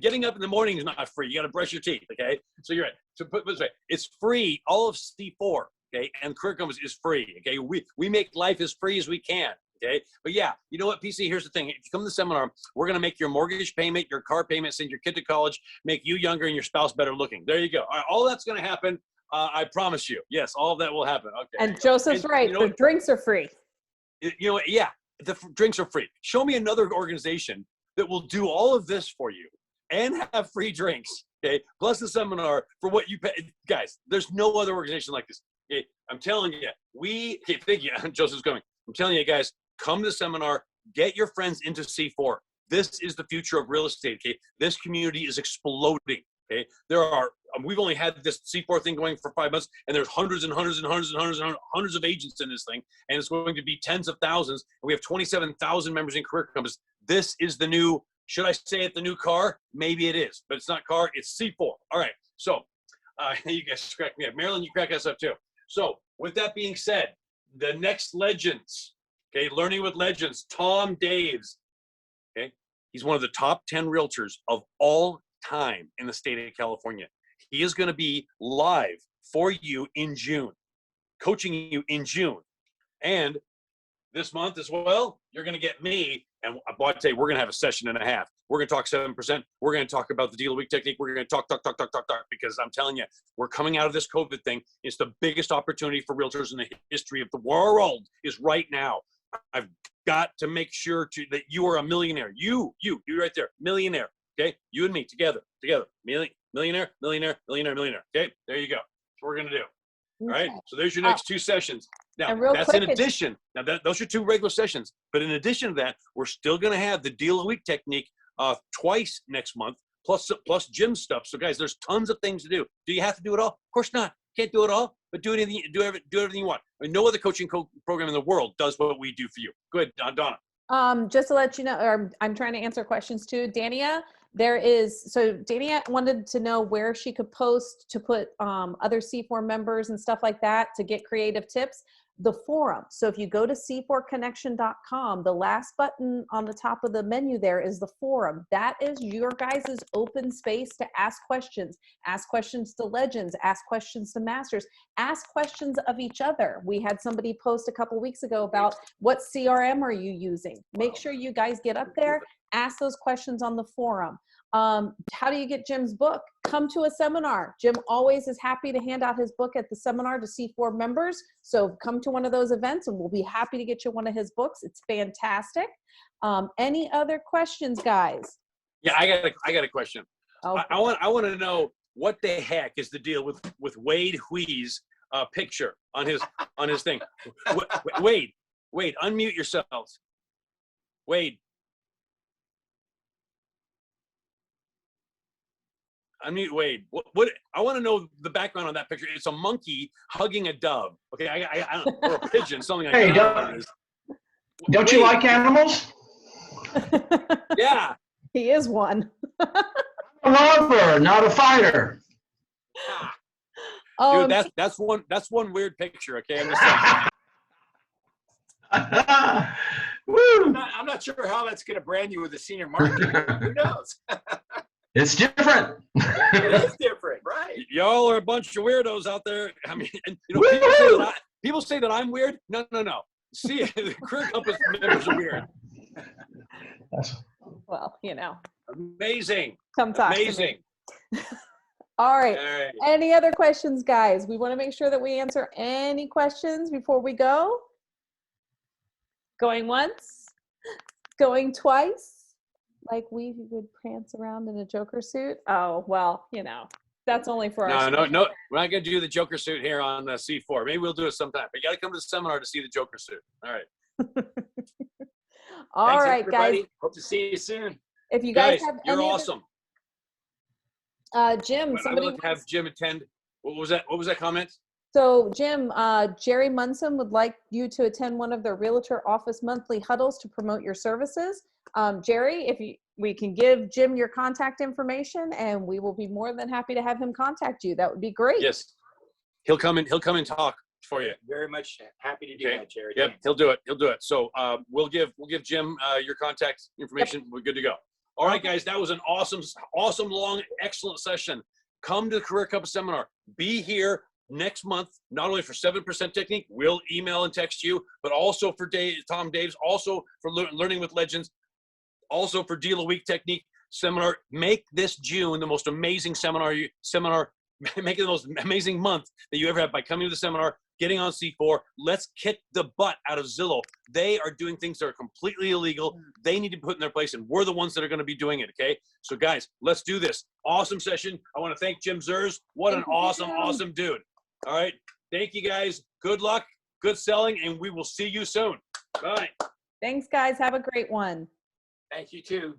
getting up in the morning is not free. You got to brush your teeth, okay? So you're right. So put this way, it's free. All of C4, okay, and curriculum is free, okay? We make life as free as we can, Okay. But yeah, you know what, PC, here's the thing. If you come to the seminar, we're going to make your mortgage payment, your car payment, send your kid to college, make you younger and your spouse better looking. There you go. All that's going to happen. I promise you. Yes, all of that will happen. Okay. And Joseph's right. The drinks are free. You know what? Yeah, the drinks are free. Show me another organization that will do all of this for you and have free drinks. Okay. Plus the seminar for what you pay. Guys, there's no other organization like this. Okay. I'm telling you, okay, thank you. Joseph's coming. I'm telling you guys, come to the seminar, get your friends into C4. This is the future of real estate, okay? This community is exploding, okay? We've only had this C4 thing going for 5 months, and there's hundreds and hundreds and hundreds and hundreds and hundreds of agents in this thing, and it's going to be tens of thousands, and we have 27,000 members in Career Compass. This is the new, should I say it, the new car? Maybe it is, but it's not car, it's C4. All right, so you guys crack me up. Marilyn, you crack us up too. So with that being said, the next legends, okay, Learning with Legends, Tom Daves, okay? He's one of the top 10 realtors of all time in the state of California. He is going to be live for you in June, coaching you in June. And this month as well, you're going to get me, and I tell you, we're going to have a session and a half. We're going to talk 7%. We're going to talk about the deal of the week technique. We're going to talk, because I'm telling you, we're coming out of this COVID thing. It's the biggest opportunity for realtors in the history of the world is right now. I've got to make sure that you are a millionaire. You right there, millionaire. Okay, you and me together, millionaire. Okay, there you go. That's what we're gonna do. All right. So there's your next 2 sessions. Now that's in addition. Now those are 2 regular sessions, but in addition to that, we're still gonna have the deal of the week technique twice next month, plus gym stuff. So guys, there's tons of things to do. Do you have to do it all? Of course not. Can't do it all, but do everything you want. I mean, no other coaching program in the world does what we do for you. Go ahead, Donna. Just to let you know, I'm trying to answer questions too. Dania, Dania wanted to know where she could post to put other C4 members and stuff like that to get creative tips. The forum. So if you go to c4connection.com, the last button on the top of the menu there is the forum. That is your guys' open space to ask questions to legends, ask questions to masters, ask questions of each other. We had somebody post a couple weeks ago about what CRM are you using? Make sure you guys get up there, ask those questions on the forum. How do you get Jim's book? Come to a seminar. Jim always is happy to hand out his book at the seminar to C4 members. So come to one of those events and we'll be happy to get you one of his books. It's fantastic. Any other questions, guys? Yeah, I got a question. Okay. I want to know what the heck is the deal with Wade Hui's picture on his thing. Wade, unmute yourselves. Wade. Unmute Wade. What I want to know the background on that picture. It's a monkey hugging a dove. Okay, I don't, or a pigeon, something like hey, that. Don't you like animals? Yeah. He is one. I'm a lover, not a fighter. Dude, that's one weird picture. Okay, I'm just saying. Woo. I'm not sure how that's going to brand you with the senior marketing. Who knows? It's different. It is different, right? Y'all are a bunch of weirdos out there. I mean, and, people say that I'm weird. No. See, the Career Compass members are weird. Well, Amazing. Come talk. Amazing. All right. Any other questions, guys? We want to make sure that we answer any questions before we go. Going once, going twice. Like we would prance around in a Joker suit. Oh, well, that's only for our. No. We're not going to do the Joker suit here on the C4. Maybe we'll do it sometime. But you got to come to the seminar to see the Joker suit. All right. All right, everybody. guys. Hope to see you soon. If you guys have you're any awesome. Jim, I'd love to have Jim attend. What was that comment? So Jim, Jerry Munson would like you to attend one of their Realtor Office monthly huddles to promote your services. Jerry, we can give Jim your contact information, and we will be more than happy to have him contact you. That would be great. Yes, he'll come and talk for you. Very much happy to do that, Jerry. Yep, he'll do it. So we'll give Jim your contact information. Yep. We're good to go. All right, guys, that was an awesome, long, excellent session. Come to the Career Compass seminar. Be here. next month, not only for 7% technique, we'll email and text you, but also for Tom Daves, also for Learning with Legends, also for Deal a Week technique seminar. Make this June the most amazing seminar, make it the most amazing month that you ever have by coming to the seminar, getting on C4. Let's kick the butt out of Zillow. They are doing things that are completely illegal. They need to be put in their place, and we're the ones that are going to be doing it, okay? So, guys, let's do this. Awesome session. I want to thank Jim Zures. What an awesome dude. All right. Thank you, guys. Good luck, good selling, and we will see you soon. Bye. Thanks, guys. Have a great one. Thank you, too.